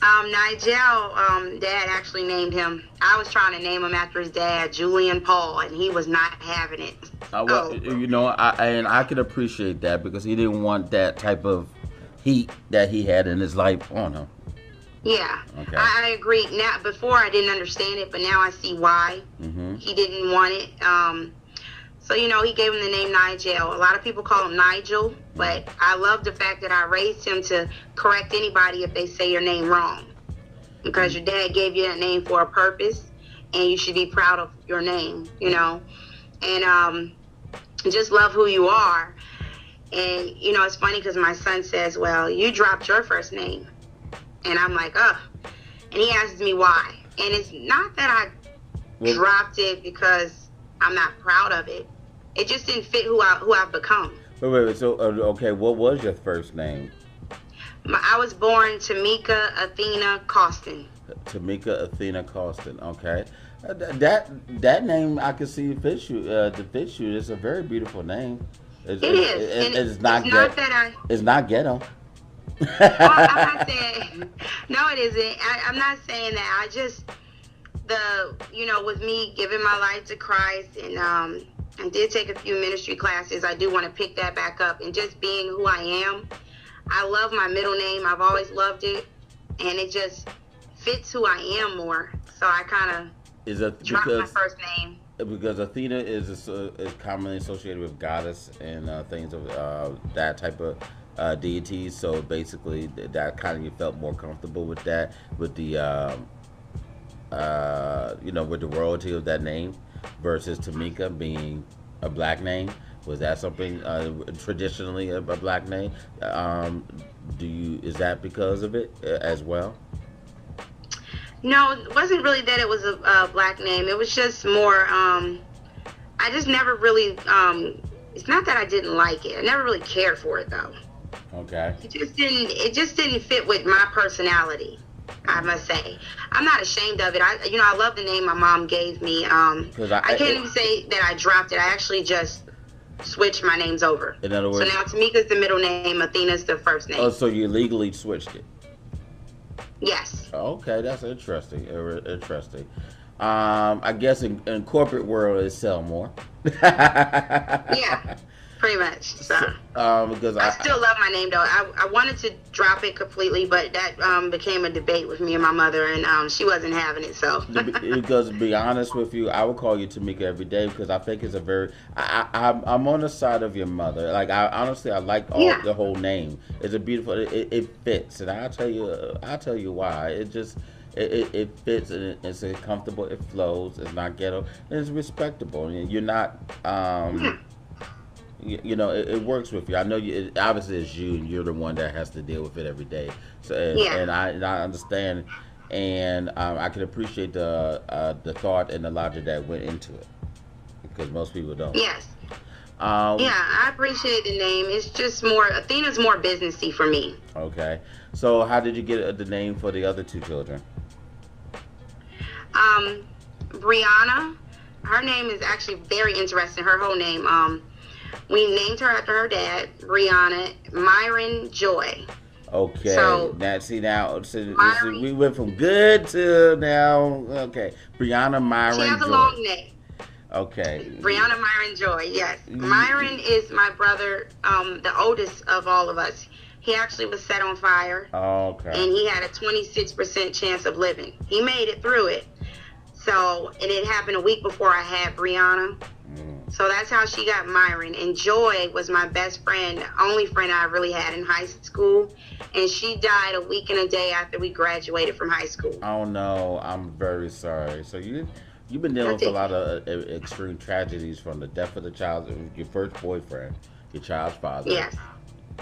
Nigel, Dad actually named him. I was trying to name him after his dad, Julian Paul, and he was not having it. You know, I could appreciate that because he didn't want that type of heat that he had in his life on him. Yeah, okay. I agree. Now, before I didn't understand it, but now I see why he didn't want it. So, you know, he gave him the name Nigel. A lot of people call him Nigel, but I love the fact that I raised him to correct anybody if they say your name wrong. Because your dad gave you that name for a purpose, and you should be proud of your name, you know. And just love who you are. And, you know, it's funny because my son says, well, you dropped your first name. And I'm like, ugh. And he asks me why. And it's not that I dropped it because I'm not proud of it. It just didn't fit who I've become. Wait. So, okay, what was your first name? I was born Tamika Athena Coston. Tamika Athena Coston. Okay. That name I can see fits you. It's a very beautiful name. It's not ghetto. Well, I'm not saying, no, it isn't. I'm not saying that. I just, with me giving my life to Christ, and I did take a few ministry classes. I do want to pick that back up, and just being who I am. I love my middle name. I've always loved it, and it just fits who I am more. So I kind of dropped my first name. Because Athena is commonly associated with goddess and things of that type of deities. So basically, that kind of you felt more comfortable with that, with the with the royalty of that name, versus Tamika being a black name. Was that something traditionally a black name? Is that because of it as well? No, it wasn't really that it was a black name. It was just more, I just never really, it's not that I didn't like it. I never really cared for it, though. Okay. It just didn't fit with my personality, I must say. I'm not ashamed of it. I love the name my mom gave me. I can't even say that I dropped it. I actually just switched my names over. In other words, so now Tamika's the middle name, Athena's the first name. Oh, so you legally switched it? Yes. Okay, that's interesting. I guess in corporate world it sell more. Yeah, pretty much. So because I still love my name though. I wanted to drop it completely, but that became a debate with me and my mother, and she wasn't having it. So because to be honest with you, I would call you Tamika every day because I think it's a very I'm on the side of your mother. Like I like the whole name. It's a beautiful. It fits, and I'll tell you why. It fits, and it's comfortable. It flows. It's not ghetto. And it's respectable. And you're not. It works with you. I know you. Obviously, it's you, and you're the one that has to deal with it every day. So, and I understand, and I can appreciate the thought and the logic that went into it, because most people don't. Yes. I appreciate the name. It's just more. Athena's more businessy for me. Okay. So, how did you get the name for the other two children? Brianna. Her name is actually very interesting. Her whole name. We named her after her dad, Brianna Myron Joy. Okay. So, we went from good to now. Okay. Brianna Myron Joy. She has a long name. Okay. Brianna Myron Joy, yes. Myron is my brother, the oldest of all of us. He actually was set on fire. Oh, okay. And he had a 26% chance of living. He made it through it. So, and it happened a week before I had Brianna. So that's how she got Myron. And Joy was my best friend, the only friend I really had in high school. And she died a week and a day after we graduated from high school. Oh no, I'm very sorry. So you've been dealing with a lot of extreme tragedies, from the death of your first boyfriend, your child's father. Yes.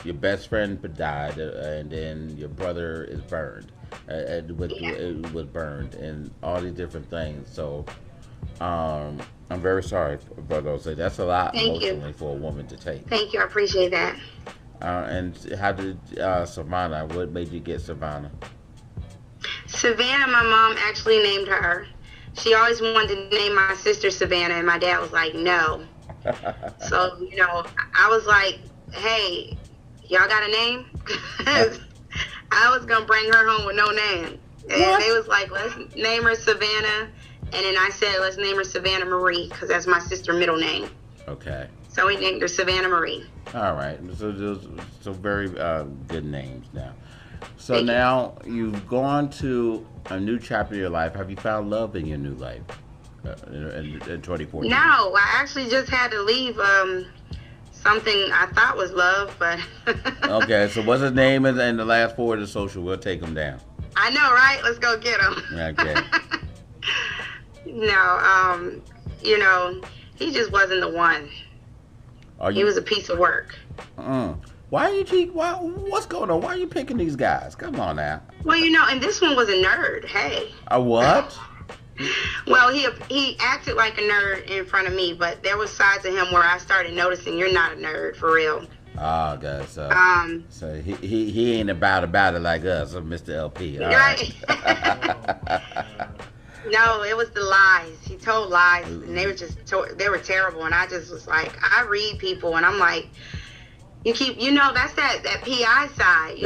Your best friend died, and then your brother is burned. It was burned, and all these different things. So, I'm very sorry for those things. That's a lot emotionally for a woman to take. Thank you. I appreciate that. And how did Savannah? What made you get Savannah? Savannah, my mom actually named her. She always wanted to name my sister Savannah, and my dad was like, no. So, I was like, hey, y'all got a name? I was going to bring her home with no name. And they was like, let's name her Savannah. And then I said, let's name her Savannah Marie, because that's my sister's middle name. Okay. So we named her Savannah Marie. All right. So very good names now. So now you've gone to a new chapter of your life. Have you found love in your new life in 2014? No, I actually just had to leave something I thought was love, but... Okay, so what's his name and the last four of the social? We'll take him down. I know, right? Let's go get him. Okay. No, he just wasn't the one. He was a piece of work. Why are you what's going on? Why are you picking these guys? Come on now. Well, and this one was a nerd. Hey. A what? Well, he acted like a nerd in front of me, but there was sides of him where I started noticing you're not a nerd for real. Oh, God. So he ain't about it like us, Mr. LP. All right. No, it was the lies. He told lies, and they were they were terrible. And I just was like, I read people, and I'm like, that's that PI side,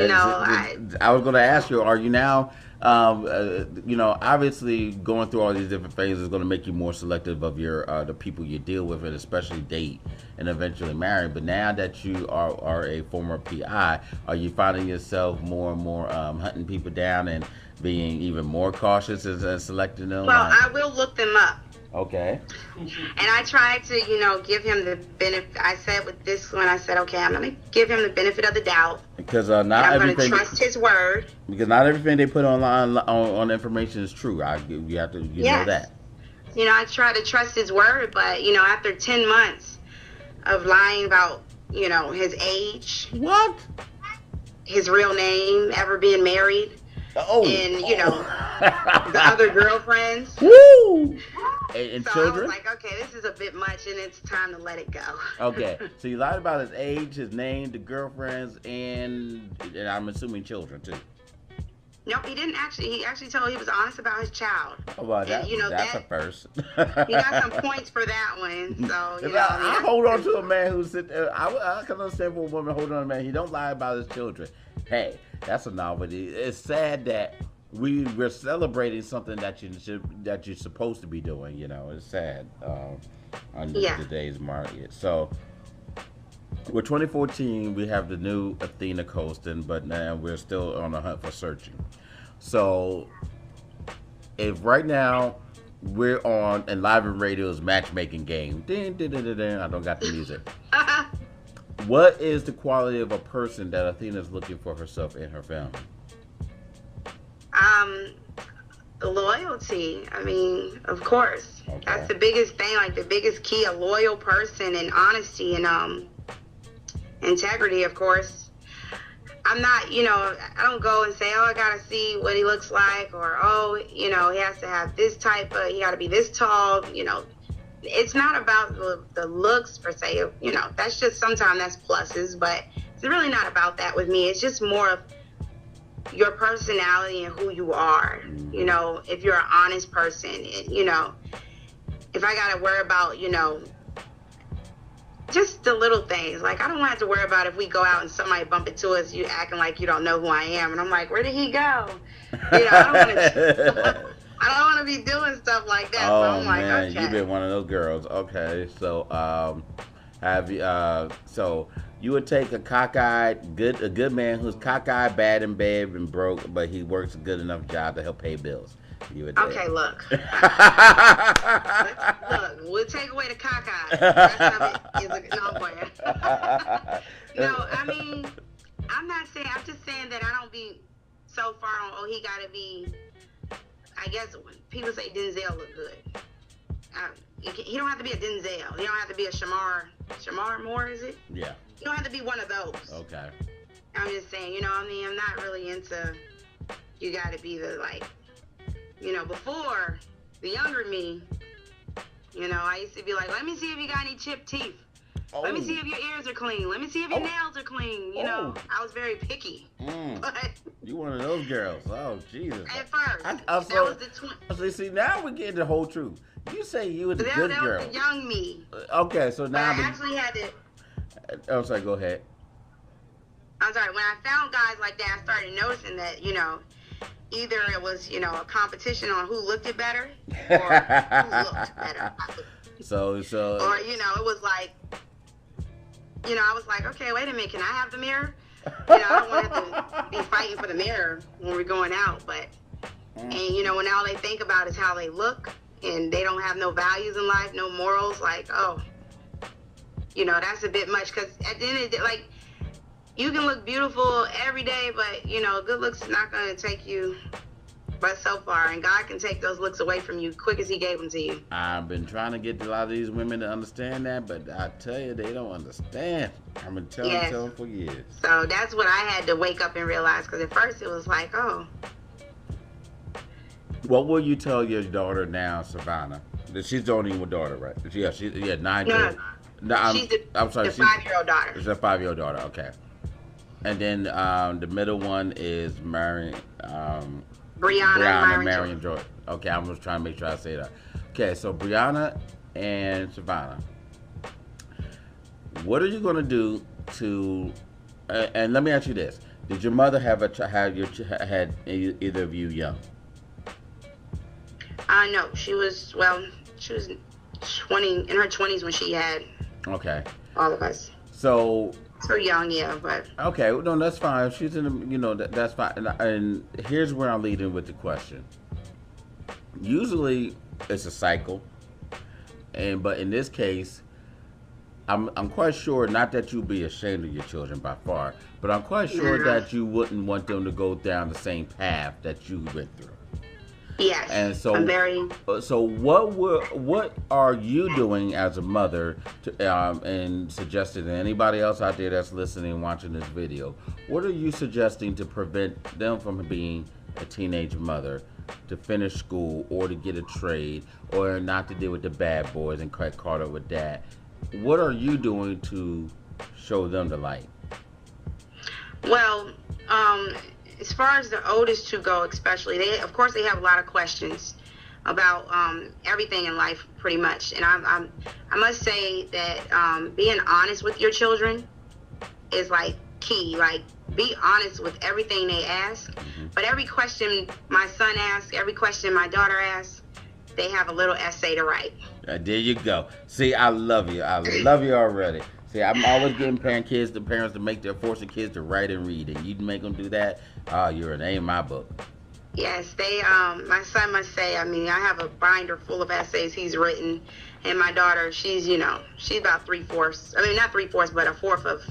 I was going to ask you, are you now, obviously going through all these different phases is going to make you more selective of the people you deal with, and especially date and eventually marry. But now that you are a former PI, are you finding yourself more and more hunting people down and being even more cautious and selecting them? Well, I will look them up. Okay. And I tried to, give him the benefit. I said with this one, okay, I'm going to give him the benefit of the doubt. Because I'm going to trust his word. Because not everything they put online on information is true. You have to, know that. I try to trust his word, but, after 10 months of lying about, his age. What? His real name, ever being married. Oh. And, the other girlfriends. Woo! And so children? I was like, okay, this is a bit much, and it's time to let it go. Okay, so you lied about his age, his name, the girlfriends, and I'm assuming children, too. Nope, he didn't actually. He actually told he was honest about his child. Oh, well, that's a first. He got some points for that one. So, I hold on to a man who sit there. I can understand for a woman holding on to a man. He don't lie about his children. Hey, that's a novelty. It's sad that we're celebrating something that you're supposed to be doing. It's sad on today's market. So, with 2014, we have the new Athena Coston, but now we're still on the hunt for searching. So, if right now we're on ENLIVEN Radio's matchmaking game, I don't got the music. What is the quality of a person that Athena is looking for herself and her family? Loyalty. I mean, of course. Okay. That's the biggest thing, like the biggest key, a loyal person, and honesty and integrity, of course. I'm not, I don't go and say, oh, I gotta see what he looks like, or he has to have this type of, he gotta be this tall, It's not about the looks per se, that's just, sometimes that's pluses, but it's really not about that with me. It's just more of your personality and who you are. If you're an honest person, if I gotta worry about, just the little things. Like, I don't have to worry about if we go out and somebody bump into us, you acting like you don't know who I am. And I'm like, where did he go? I don't want to be doing stuff like that. Oh, so I'm like, man, okay. You've been one of those girls. Okay, so have you? So You would take a cockeyed, a good man who's cockeyed, bad in bed, and broke, but he works a good enough job to help pay bills. You would okay, look. Look, we'll take away the cockeyed. That's how it is. No, I'm playing. No, I mean, I'm not saying. I'm just saying that I don't be so far on. Oh, he gotta be. I guess when people say Denzel look good. He don't have to be a Denzel. He don't have to be a Shamar. Shamar Moore, is it? Yeah. You don't have to be one of those. Okay. I'm just saying, you know what I mean? I'm not really into, you got to be the, like, you know, before, the younger me, you know, I used to be like, let me see if you got any chipped teeth. Oh. Let me see if your ears are clean. Let me see if your nails are clean. You know, I was very picky. But you one of those girls. Oh, Jesus. At first. That was the see, now we're getting the whole truth. You say you were the good that girl. That was the young me. Okay, so now... But I actually had to... I'm sorry, go ahead. I'm sorry. When I found guys like that, I started noticing that, you know, either it was, you know, a competition on who looked it better or who looked better. So... Or, you know, it was like... You know, I was like, okay, wait a minute, can I have the mirror? You know, I don't want to be fighting for the mirror when we're going out, but, and you know, when all they think about is how they look, and they don't have no values in life, no morals, like, oh, you know, that's a bit much, because at the end of the day, like, you can look beautiful every day, but, you know, good looks is not going to take you but so far, and God can take those looks away from you quick as he gave them to you. I've been trying to get a lot of these women to understand that, but I tell you, they don't understand. I've been telling them for years. So that's what I had to wake up and realize, because at first it was like, oh. What will you tell your daughter now, Savannah? She's the only one daughter, right? Yeah, 9 years. No, I'm sorry. The 5-year-old daughter. It's a 5-year-old daughter, okay. And then the middle one is Brianna Marion Jordan. Okay, I'm just trying to make sure I say that. Okay, so Brianna and Savannah, what are you going to do to? And let me ask you this: did your mother had either of you young? No, she was 20 in her 20s when she had. Okay. All of us. So young, yeah, but okay, no, that's fine. She's in the, you know, that's fine. And here's where I'm leading with the question. Usually, it's a cycle, but in this case, I'm quite sure. Not that you'd be ashamed of your children by far, but I'm quite sure that you wouldn't want them to go down the same path that you went through. Yes. And so, So what are you doing as a mother to, and suggesting to anybody else out there that's listening and watching this video? What are you suggesting to prevent them from being a teenage mother, to finish school or to get a trade or not to deal with the bad boys and get caught up with that? What are you doing to show them the light? Well, as far as the oldest two go, especially, they have a lot of questions about everything in life, pretty much. And I must say that being honest with your children is like key. Like, be honest with everything they ask. But every question my son asks, every question my daughter asks, they have a little essay to write. There you go. See, I love you. I love you already. See, I'm always getting parents to force the kids to write and read, and you make them do that. Oh, you're an A in my book. Yes, my son must say, I mean, I have a binder full of essays he's written, and my daughter, she's about 3/4. I mean, not 3/4, but 1/4 of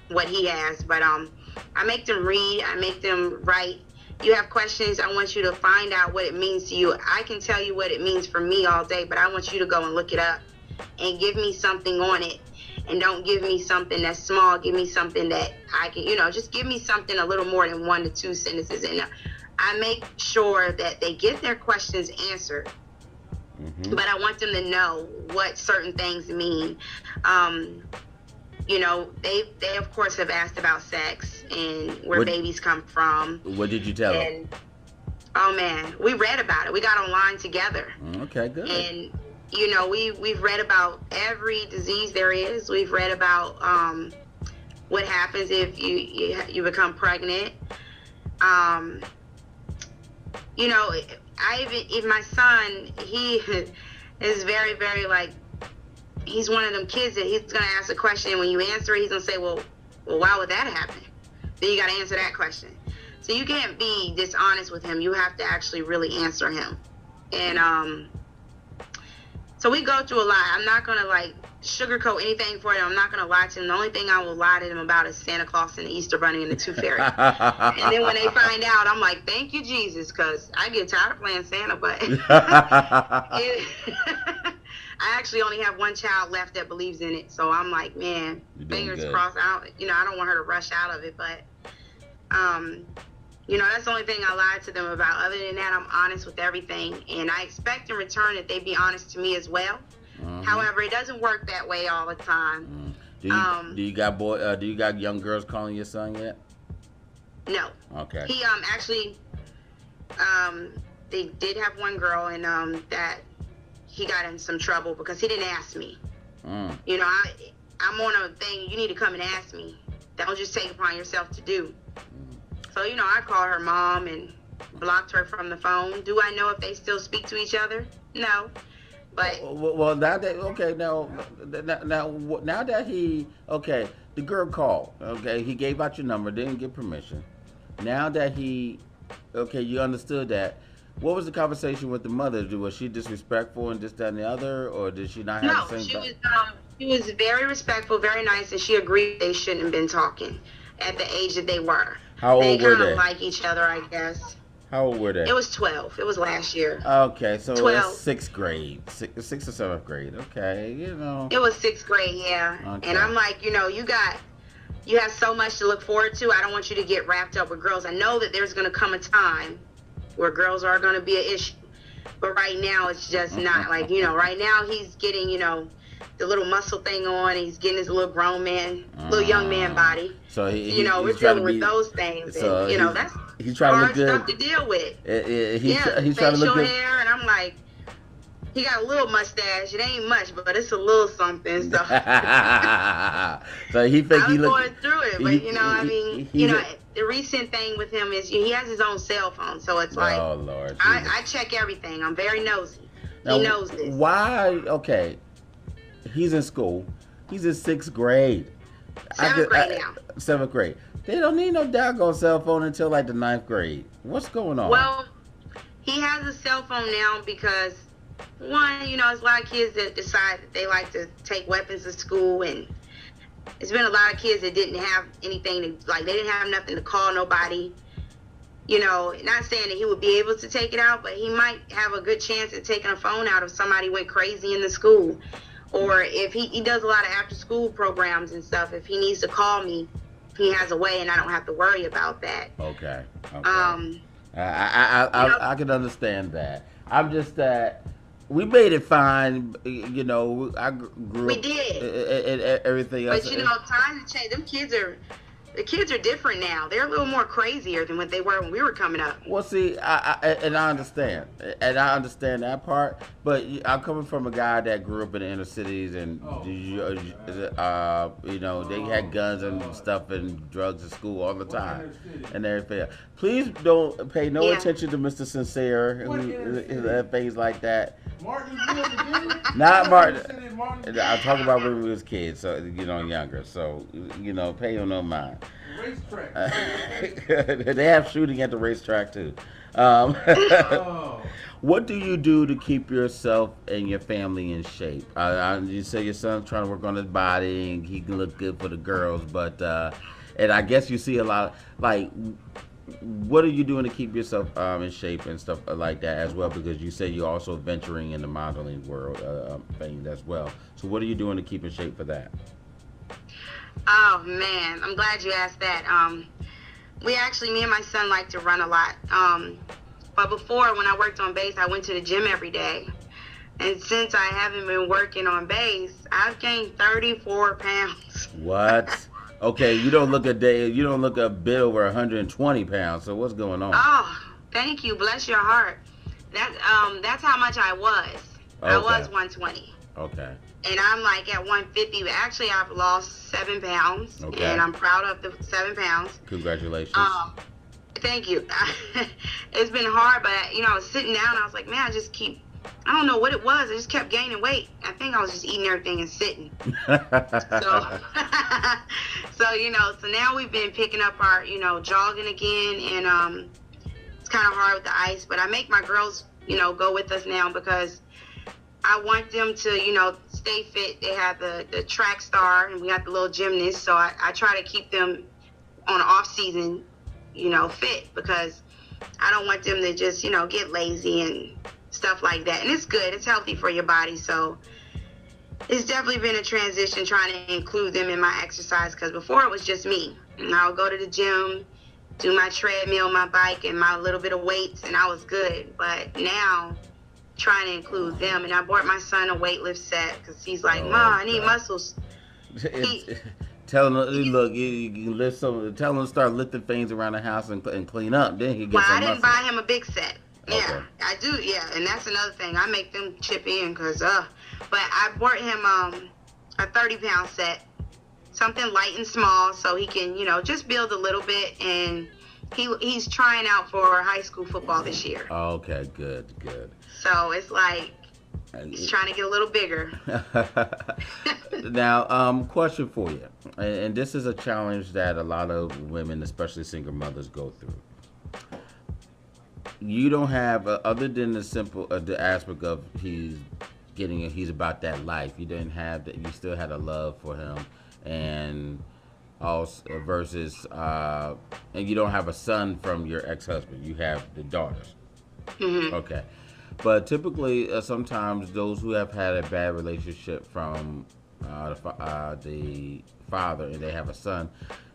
what he has. But I make them read, I make them write. You have questions, I want you to find out what it means to you. I can tell you what it means for me all day, but I want you to go and look it up and give me something on it. And don't give me something that's small. Give me something that I can, just give me something a little more than 1 to 2 sentences. And I make sure that they get their questions answered. But I want them to know what certain things mean. They of course have asked about sex and where babies come from. What did you tell them? Oh man, we read about it. We got online together. Okay, good. And we've read about every disease there is. We've read about what happens if you become pregnant. If my son, he is very, very, like, he's one of them kids that he's going to ask a question, and when you answer it, he's going to say, well, Well, why would that happen? Then you got to answer that question. So you can't be dishonest with him. You have to actually really answer him. And so we go through a lot. I'm not going to like sugarcoat anything for him. I'm not going to lie to him. The only thing I will lie to him about is Santa Claus and the Easter Bunny and the Tooth Fairy. And then when they find out, I'm like, thank you, Jesus, because I get tired of playing Santa. But I actually only have one child left that believes in it. So I'm like, man, fingers crossed. I don't want her to rush out of it. But, that's the only thing I lied to them about. Other than that, I'm honest with everything. And I expect in return that they be honest to me as well. However, it doesn't work that way all the time. Do you got young girls calling your son yet? No. Okay. He actually they did have one girl, and that he got in some trouble because he didn't ask me. I'm on a thing. You need to come and ask me. Don't just take it upon yourself to do. So I called her mom and blocked her from the phone. Do I know if they still speak to each other? No. But well, now that the girl called. Okay, he gave out your number, didn't get permission. Now that you understood that. What was the conversation with the mother? Was she disrespectful and this, that, and the other, or did she not have the same? No, she was very respectful, very nice, and she agreed they shouldn't have been talking at the age that they were. How old were they? They kind of like each other, I guess. How old were they? It was 12. It was last year. Okay, so 12. It's 6th grade. 6th or 7th grade. Okay, It was 6th grade, yeah. Okay. And I'm like, you have so much to look forward to. I don't want you to get wrapped up with girls. I know that there's going to come a time where girls are going to be an issue. But right now, it's just not. Like, right now he's getting, the little muscle thing on. He's getting his little grown man, little young man body. So we're dealing with those things. So and, that's he's trying hard to look stuff to deal with. He's trying to look good. Hair, and I'm like, he got a little mustache. It ain't much, but it's a little something. So, so he think he look. I'm going through it, but the recent thing with him is he has his own cell phone, so it's like, oh Lord, I check everything. I'm very nosy. Now, he knows this. Why? Okay, he's in school. He's in 6th grade. 7th grade now. 7th grade. They don't need no doggone cell phone until like the 9th grade. What's going on? Well, he has a cell phone now because, one, there's a lot of kids that decide that they like to take weapons to school, and there's been a lot of kids that didn't have anything to, like, they didn't have nothing to call nobody. Not saying that he would be able to take it out, but he might have a good chance at taking a phone out if somebody went crazy in the school. Or if he does a lot of after school programs and stuff, if he needs to call me, he has a way and I don't have to worry about that. Okay. I can understand that. I'm just that we made it fine, I grew we up. did. And everything else. But times have changed. The kids are different now. They're a little more crazier than what they were when we were coming up. Well, see, I understand, and I understand that part. But I'm coming from a guy that grew up in the inner cities, and they had guns and stuff and drugs at school all the time, and everything. Please don't pay no attention to Mr. Sincere, who things like that. Martin, not Martin. I'm talking about when we was kids, so younger. So pay no mind. Racetrack. They have shooting at the racetrack too. What do you do to keep yourself and your family in shape? You say your son's trying to work on his body and he can look good for the girls, but and I guess you see a lot like. What are you doing to keep yourself in shape and stuff like that as well? Because you say you're also venturing in the modeling world thing as well. So what are you doing to keep in shape for that? Oh man, I'm glad you asked that. Me and my son like to run a lot. But before, when I worked on base, I went to the gym every day. And since I haven't been working on base, I've gained 34 pounds. What? Okay, you don't look a bit over 120 pounds. So what's going on? Oh, thank you. Bless your heart. That's how much I was. Okay. I was 120. Okay. And I'm like at 150. But actually, I've lost 7 pounds. Okay. And I'm proud of the 7 pounds. Congratulations. Thank you. It's been hard, but I was sitting down. And I was like, man, I don't know what it was. I just kept gaining weight. I think I was just eating everything and sitting. So, so now we've been picking up our, jogging again, and it's kind of hard with the ice, but I make my girls, go with us now because I want them to, stay fit. They have the track star, and we got the little gymnast, so I try to keep them on an off season, fit, because I don't want them to just, get lazy and stuff like that. And it's good. It's healthy for your body. So it's definitely been a transition trying to include them in my exercise, because before it was just me. And I would go to the gym, do my treadmill, my bike, and my little bit of weights, and I was good. But now, trying to include them. And I bought my son a weightlifting set because he's like, Ma, I need muscles. Tell him, look, you can lift some. Tell him to start lifting things around the house and clean up. Then he gets some muscle. I didn't buy him a big set. Yeah, okay. I do. Yeah, and that's another thing. I make them chip in because, but I bought him a 30-pound set, something light and small, so he can, just build a little bit. And he's trying out for high school football this year. Okay, good. So it's like he's trying to get a little bigger. Now, question for you, and this is a challenge that a lot of women, especially single mothers, go through. You don't have, other than the simple the aspect of he's about that life. You didn't have that. You still had a love for him, and also versus, and you don't have a son from your ex-husband. You have the daughters. Mm-hmm. Okay. But typically, sometimes those who have had a bad relationship from the father and they have a son,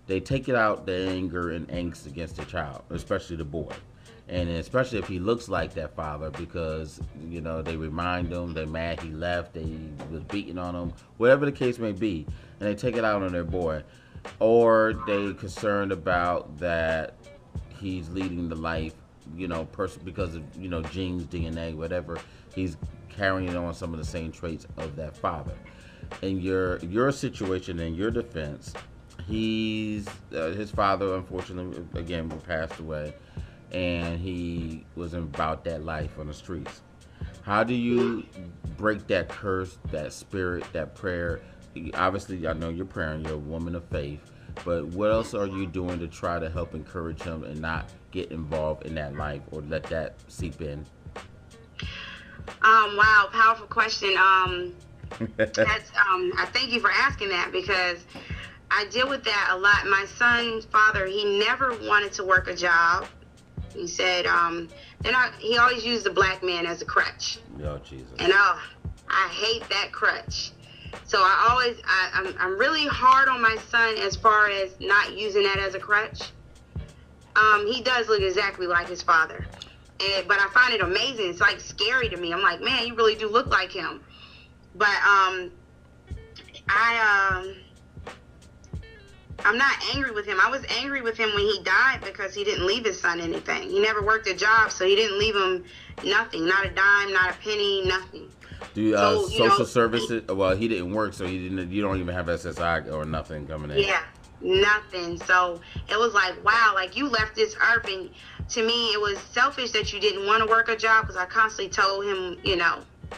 they take it out, the anger and angst against the child, especially the boy. And especially if he looks like that father, because, they remind them they're mad he left, they was beating on him, whatever the case may be, and they take it out on their boy. Or they concerned about that he's leading the life, person because of, genes, DNA, whatever, he's carrying on some of the same traits of that father. In your situation, in your defense, his father, unfortunately, again, passed away, and he was about that life on the streets. How do you break that curse, that spirit, that prayer? Obviously, I know you're praying, you're a woman of faith, but what else are you doing to try to help encourage him and not get involved in that life or let that seep in? Wow, powerful question. That's I thank you for asking that, because I deal with that a lot. My son's father, he never wanted to work a job. He said, he always used the black man as a crutch. Oh, Jesus. And I hate that crutch. So I'm really hard on my son as far as not using that as a crutch. He does look exactly like his father. But I find it amazing. It's like scary to me. I'm like, man, you really do look like him. But I'm not angry with him. I was angry with him when he died because he didn't leave his son anything. He never worked a job, so he didn't leave him nothing. Not a dime, not a penny, nothing. Do you, social services? Well, he didn't work, so you don't even have SSI or nothing coming in. Yeah, nothing. So it was like, wow, like you left this earth, and to me, it was selfish that you didn't want to work a job, because I constantly told him,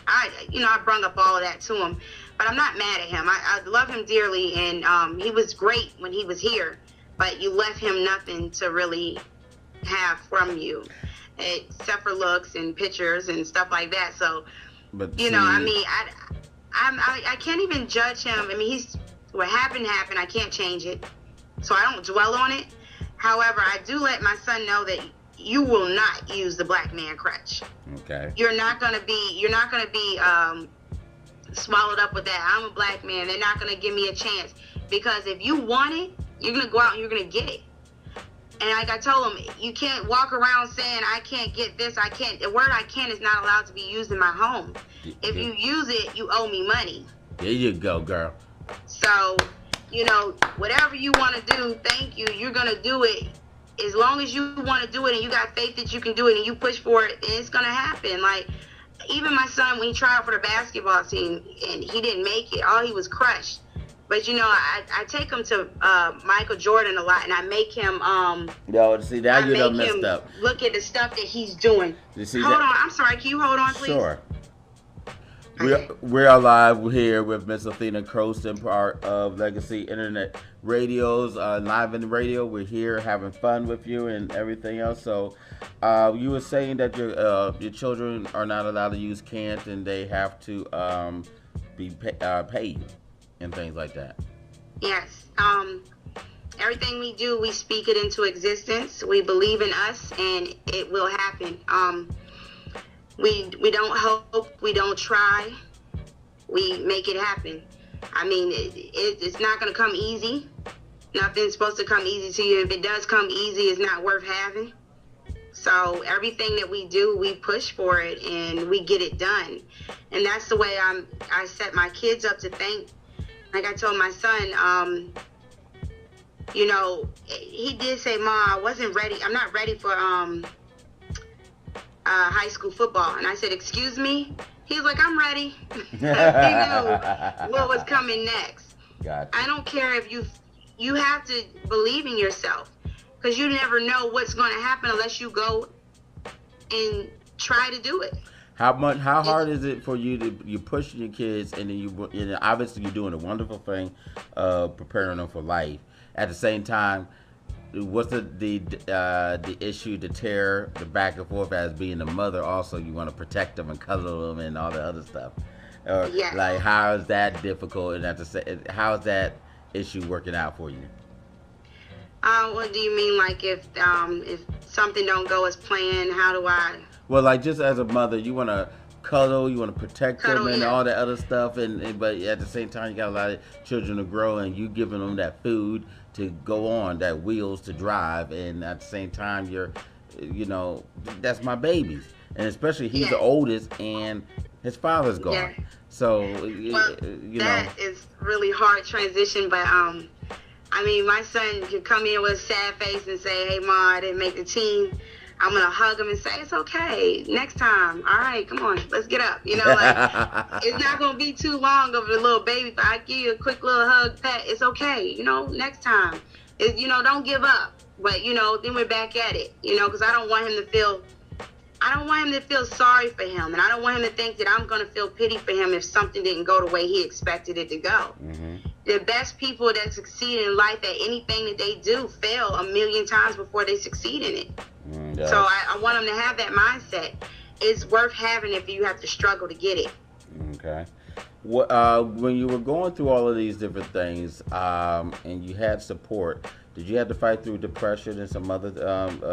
I brung up all of that to him. But I'm not mad at him. I love him dearly, and he was great when he was here. But you left him nothing to really have from you, except for looks and pictures and stuff like that. So, but I can't even judge him. I mean, what happened. I can't change it, so I don't dwell on it. However, I do let my son know that you will not use the black man crutch. Okay. You're not gonna be swallowed up with that. I'm a black man. They're not going to give me a chance, because if you want it, you're going to go out and you're going to get it. And like I told him, you can't walk around saying, I can't get this, I can't. The word I can't is not allowed to be used in my home. If you use it, you owe me money. There you go, girl. So, whatever you want to do, thank you. You're going to do it. As long as you want to do it and you got faith that you can do it and you push for it, it's going to happen. Like, even my son, when he tried out for the basketball team and he didn't make it, he was crushed. But I take him to Michael Jordan a lot, and I make him see, now you done messed up. Look at the stuff that he's doing. You see hold on, I'm sorry, can you hold on, please? Sure. We're live here with Miss Athena Coston, part of Legacy Internet Radio's ENLIVEN Radio. We're here having fun with you and everything else. So, you were saying that your children are not allowed to use cant and they have to be paid and things like that. Yes. Everything we do, we speak it into existence. We believe in us, and it will happen. We don't hope, we don't try, we make it happen. I mean, it's not going to come easy. Nothing's supposed to come easy to you. If it does come easy, it's not worth having. So everything that we do, we push for it and we get it done. And that's the way I set my kids up to think. Like I told my son, you know, he did say, "Ma, I wasn't ready. I'm not ready for high school football." And I said, "Excuse me?" He was like, "I'm ready." He knew what was coming next. Gotcha. I don't care if you have to believe in yourself, because you never know what's going to happen unless you go and try to do it. How hard is it for you're pushing your kids, and then obviously you're doing a wonderful thing, preparing them for life. At the same time, what's the issue, the terror, the back and forth as being a mother? Also, you want to protect them and cuddle them and all the other stuff. Yes. Like, how is that difficult? And how is that issue working out for you? What do you mean? Like if something don't go as planned, how do I? Well, like just as a mother, you want to cuddle, you want to protect them and all that other stuff, but at the same time, you got a lot of children to grow, and you giving them that food to go on, that wheels to drive, and at the same time, that's my babies, and especially he's the oldest, and his father's gone. Yeah. So, that is really hard transition, but I mean, my son could come in with a sad face and say, "Hey, Ma, I didn't make the team." I'm going to hug him and say, "It's okay. Next time. All right, come on. Let's get up." You know, like, it's not going to be too long of a little baby. If I give you a quick little hug, pet, it's okay. You know, next time. Don't give up. But, then we're back at it, because I don't want him to feel sorry for him. And I don't want him to think that I'm going to feel pity for him if something didn't go the way he expected it to go. Mm-hmm. The best people that succeed in life at anything that they do fail a million times before they succeed in it. Yes. So I want them to have that mindset. It's worth having if you have to struggle to get it. Okay. When you were going through all of these different things, and you had support, did you have to fight through depression and some other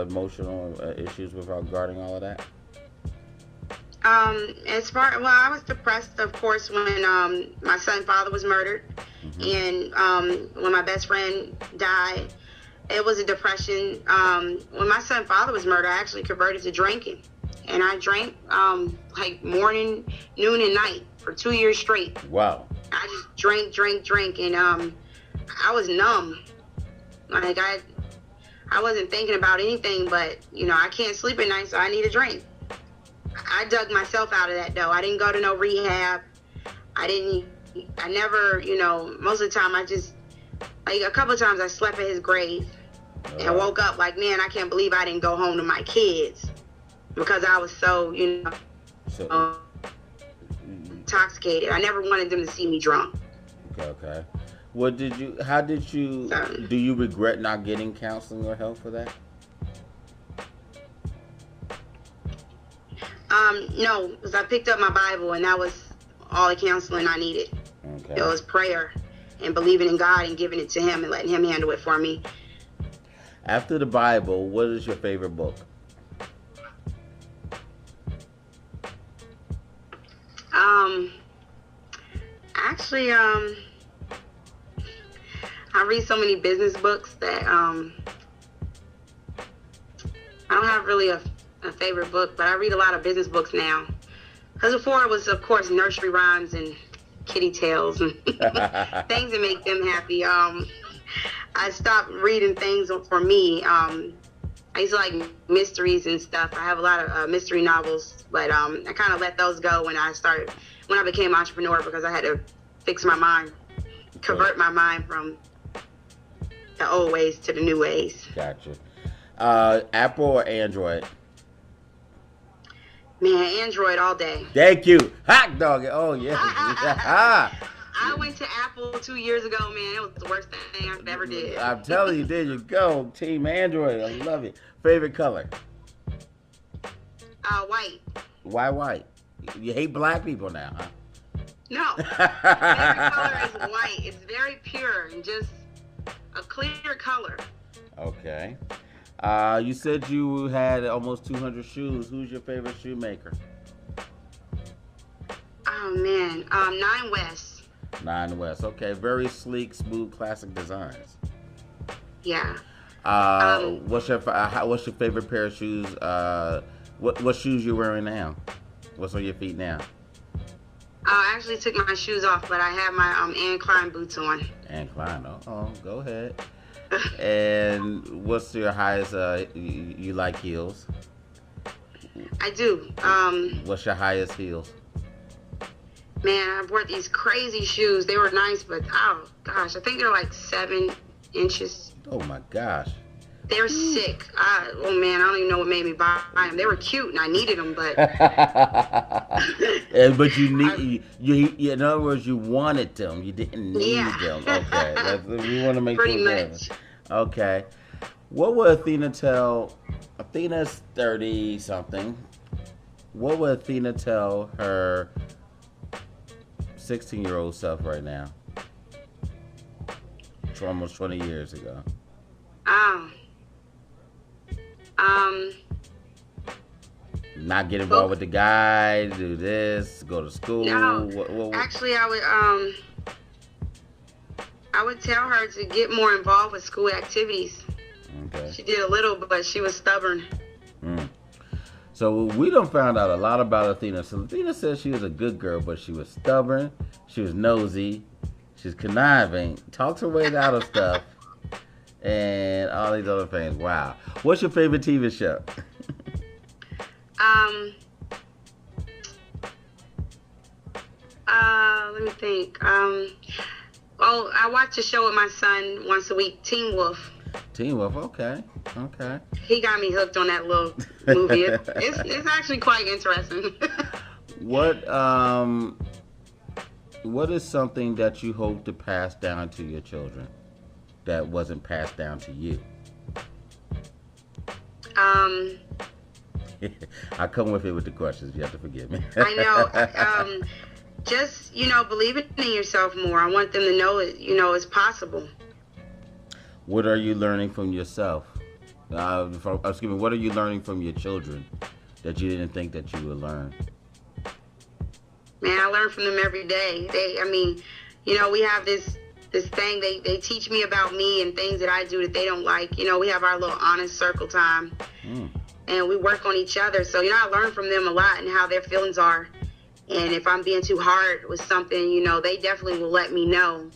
emotional issues regarding all of that? I was depressed, of course, when my son's father was murdered, mm-hmm. and when my best friend died. It was a depression. When my son's father was murdered, I actually converted to drinking. And I drank like morning, noon, and night for 2 years straight. Wow. I just drank. And I was numb. Like, I wasn't thinking about anything, but, I can't sleep at night, so I need a drink. I dug myself out of that, though. I didn't go to no rehab. I never, most of the time like a couple of times I slept at his grave and woke up like, man, I can't believe I didn't go home to my kids because I was so, intoxicated. I never wanted them to see me drunk. Okay. Do you regret not getting counseling or help for that? No, because I picked up my Bible and that was all the counseling I needed. Okay. It was prayer and believing in God and giving it to Him and letting Him handle it for me. After the Bible, what is your favorite book? Actually, I read so many business books that I don't have really a favorite book, but I read a lot of business books now. Because before it was, of course, nursery rhymes and kitty tales and things that make them happy. I stopped reading things for me. I used to like mysteries and stuff. I have a lot of mystery novels, but I kind of let those go when I became an entrepreneur, because I had to fix my mind, convert my mind from the old ways to the new ways. Gotcha. Apple or Android? Man, Android all day. Thank you. Hot dog. Oh, yeah. I went to Apple 2 years ago, man. It was the worst thing I ever did. I'm telling you, there you go. Team Android. I love it. Favorite color? White. Why white? You hate black people now, huh? No. Favorite color is white. It's very pure and just a clear color. Okay. You said you had almost 200 shoes. Who's your favorite shoemaker? Oh, man. Nine West. Nine West. Okay. Very sleek, smooth, classic designs. Yeah. What's your favorite pair of shoes? What shoes you wearing now? What's on your feet now? I actually took my shoes off, but I have my Anne Klein boots on. Anne Klein. Oh, go ahead. And what's your highest? You like heels? I do. What's your highest heels? Man, I bought these crazy shoes. They were nice, but oh gosh, I think they're like 7 inches. Oh my gosh. They're sick. Oh man, I don't even know what made me buy them. They were cute and I needed them, but. But you in other words, you wanted them. You didn't need them. Okay, we want to make pretty sure. Much. Okay. What would Athena tell? Athena's 30 something. What would Athena tell her 16-year-old self right now? It's almost 20 years ago. Not get involved with the guy, do this, go to school. No, actually, I would tell her to get more involved with school activities. Okay. She did a little, but she was stubborn. So we done found out a lot about Athena. So Athena said she was a good girl, but she was stubborn, she was nosy, she was conniving, talked her way out of stuff, and all these other things. Wow. What's your favorite TV show? Let me think. I watch a show with my son once a week, Teen Wolf. Teen Wolf, okay. He got me hooked on that little movie. It's actually quite interesting. What is something that you hope to pass down to your children that wasn't passed down to you? I come with it with the questions. You have to forgive me. I know. Just, believing in yourself more. I want them to know it, it's possible. What are you learning from yourself? What are you learning from your children that you didn't think that you would learn? Man, I learn from them every day. We have this thing. They teach me about me and things that I do that they don't like. We have our little honest circle time. And we work on each other. So, I learn from them a lot and how their feelings are. And if I'm being too hard with something, they definitely will let me know.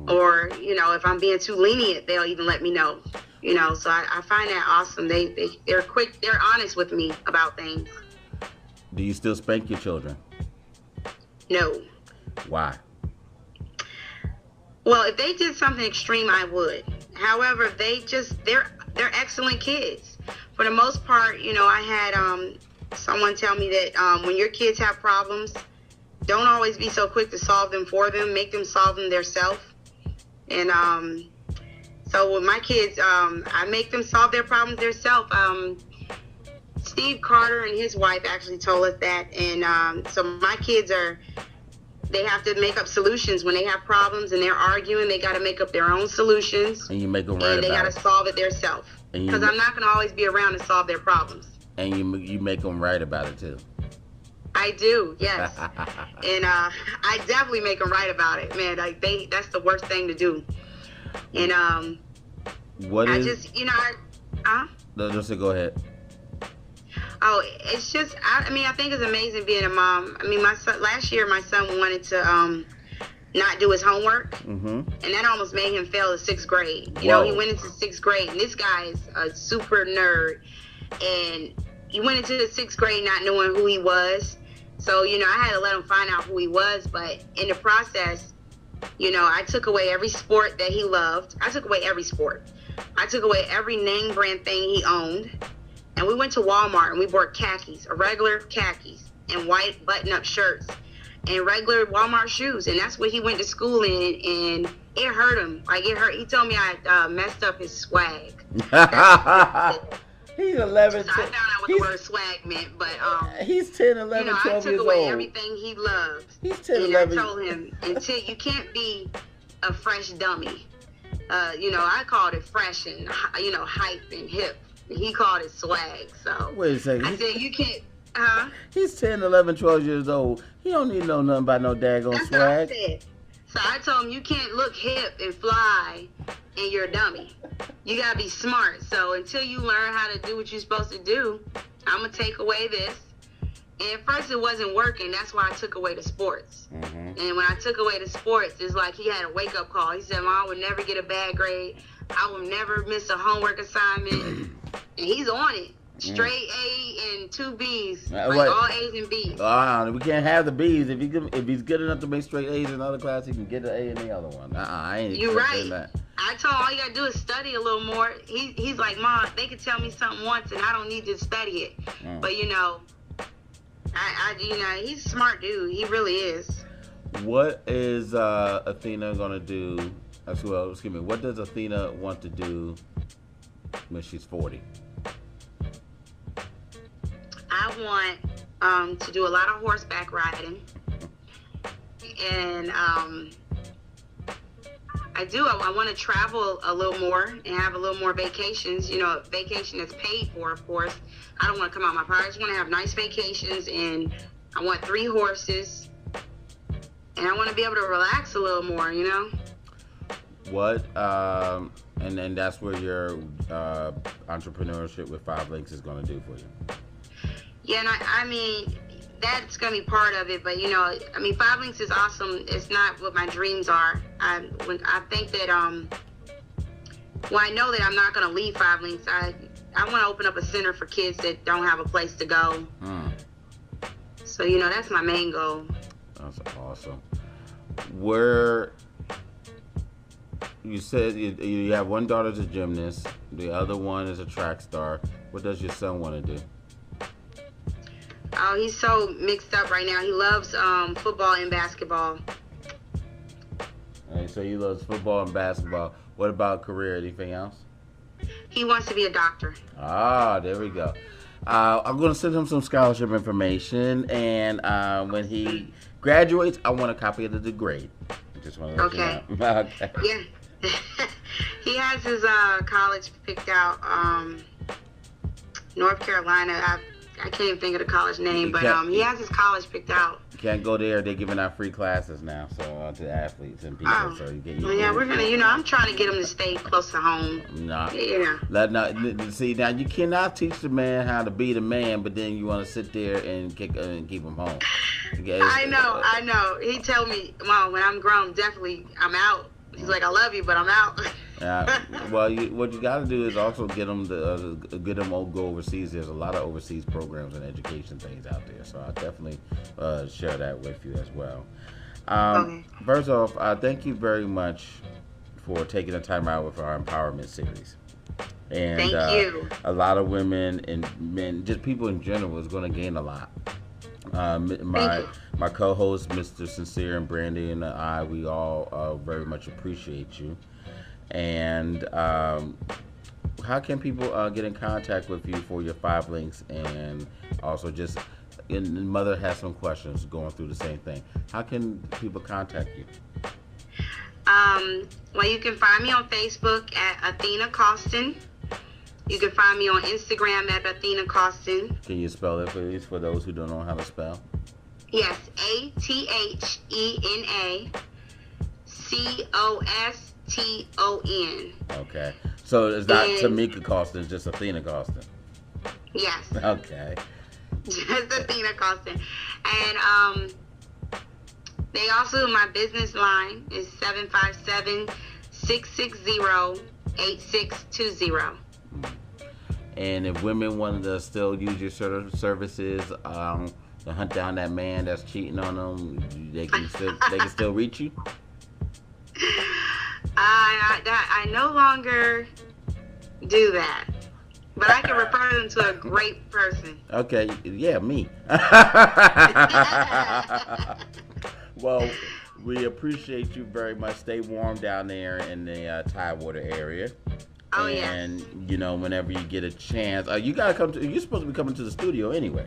Or, if I'm being too lenient, they'll even let me know. So I find that awesome. They're quick. They're honest with me about things. Do you still spank your children? No. Why? Well, if they did something extreme, I would. However, they're excellent kids. For the most part, I had someone tell me that when your kids have problems, don't always be so quick to solve them for them. Make them solve them themselves. And so with my kids, I make them solve their problems themselves. Steve Carter and his wife actually told us that. And so my kids they have to make up solutions when they have problems and they're arguing. They got to make up their own solutions. And you make them right about it. And they got to solve it themselves. Because I'm not going to always be around to solve their problems. And you make them right about it too. I do, yes. And I definitely make them right about it, man. That's the worst thing to do. And what is? No, just go ahead. Oh, it's just I think it's amazing being a mom. My son last year, my son wanted to not do his homework, and that almost made him fail the 6th grade. He went into 6th grade, and this guy is a super nerd, and he went into the 6th grade not knowing who he was. So, I had to let him find out who he was, but in the process, I took away every sport that he loved. I took away every sport. I took away every name brand thing he owned. And we went to Walmart and we bought khakis, regular khakis, and white button-up shirts, and regular Walmart shoes. And that's what he went to school in, and it hurt him. Like, it hurt. He told me I messed up his swag. He's 11. So I found out what the word swag meant, but he's 10, 11, 12 years old. I took away everything he loved. He's 10, and 11. I told him, until you can't be a fresh dummy. I called it fresh and, hype and hip. He called it swag. So wait a second. I said, you can't. He's 10, 11, 12 years old. He don't need to know nothing about no daggone That's swag. What I said. So I told him, you can't look hip and fly and you're a dummy. You gotta be smart. So until you learn how to do what you're supposed to do, I'm gonna take away this. And at first it wasn't working. That's why I took away the sports. Mm-hmm. And when I took away the sports, it's like he had a wake-up call. He said, Mom, I would never get a bad grade. I will never miss a homework assignment. And he's on it. Straight A and 2 B's. Like all A's and B's. We can't have the B's. If he's good enough to make straight A's in another class, he can get an A in the other one. I ain't You're right. That. I told him all you gotta do is study a little more. He's like, Mom, they could tell me something once and I don't need to study it. But he's a smart dude. He really is. What is Athena gonna do? What does Athena want to do when she's 40? I want to do a lot of horseback riding, and I want to travel a little more and have a little more vacations. Vacation that's paid for, of course. I don't want to come out my pocket. I just want to have nice vacations, and I want 3 horses, and I want to be able to relax a little more. What and then that's where your entrepreneurship with 5 Links is going to do for you. Yeah, and I mean, that's going to be part of it, but 5 Links is awesome. It's not what my dreams are. I think that, I know that I'm not going to leave 5 Links. I want to open up a center for kids that don't have a place to go. So, that's my main goal. That's awesome. Where, you said you have one daughter's a gymnast, the other one is a track star. What does your son want to do? Oh, he's so mixed up right now. He loves football and basketball. All right, so he loves football and basketball. What about career? Anything else? He wants to be a doctor. Ah, there we go. I'm going to send him some scholarship information, and when he graduates, I want a copy of the degree. I just want to let you know. Okay. Yeah. He has his college picked out. North Carolina. I can't even think of the college name, but he has his college picked out. You can't go there. They're giving out free classes now, so to athletes and people. So you get. We're gonna. I'm trying to get him to stay close to home. Nah. Yeah. See, now you cannot teach the man how to be the man, but then you want to sit there and keep him home. I know. He told me, Mom, when I'm grown, definitely I'm out. He's like, I love you, but I'm out. Well, what you got to do is also get them to go overseas. There's a lot of overseas programs and education things out there, so I'll definitely share that with you as well. Okay. First off, thank you very much for taking the time out with our empowerment series. And thank you. A lot of women and men, just people in general, is going to gain a lot. My co-host, Mr. Sincere, and Brandy, and I, we all very much appreciate you. And how can people get in contact with you for your 5 Links? And also just, Mother has some questions going through the same thing. How can people contact you? Well, you can find me on Facebook at Athena Coston. You can find me on Instagram at Athena Coston. Can you spell it, please, for those who don't know how to spell? Yes, ATHENA COSTON. Okay. So it's not Tamika Coston, it's just Athena Coston. Yes. Okay. Just Athena Coston. And they also, my business line is 757-660-8620. And if women wanted to still use your services to hunt down that man that's cheating on them, they can still reach you? I no longer do that. But I can refer them to a great person. Okay, yeah, me. Well, we appreciate you very much. Stay warm down there in the Tidewater area. Oh, and yes. you know, whenever you get a chance, you gotta come to. You're supposed to be coming to the studio anyway.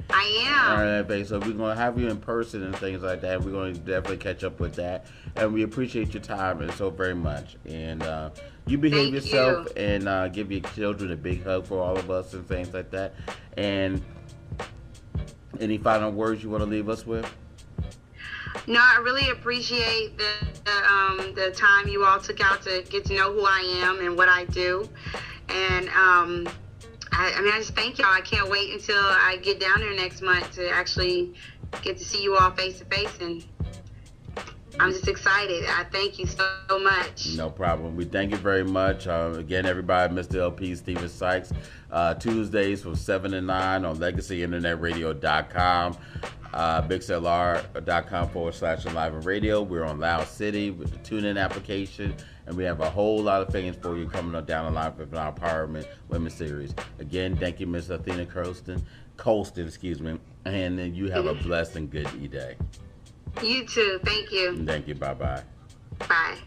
I am. All right, babe. So we're gonna have you in person and things like that. We're gonna definitely catch up with that, and we appreciate your time and so very much. And you behave Thank yourself you. and give your children a big hug for all of us and things like that. And any final words you want to leave us with? No, I really appreciate the time you all took out to get to know who I am and what I do. And I mean, I just thank y'all. I can't wait until I get down there next month to actually get to see you all face to face. And I'm just excited. I thank you so much. No problem. We thank you very much. Again, everybody, Mr. LP Steven Sykes, Tuesdays from 7 to 9 on legacyinternetradio.com. BigSLR.com/Enliven Radio. We're on Loud City with the TuneIn application, and we have a whole lot of things for you coming up down the line for our Empowerment Women's Series. Again, thank you, Miss Athena Coston, and then you have a blessed and good day. You too. Thank you. Thank you. Bye-bye. Bye.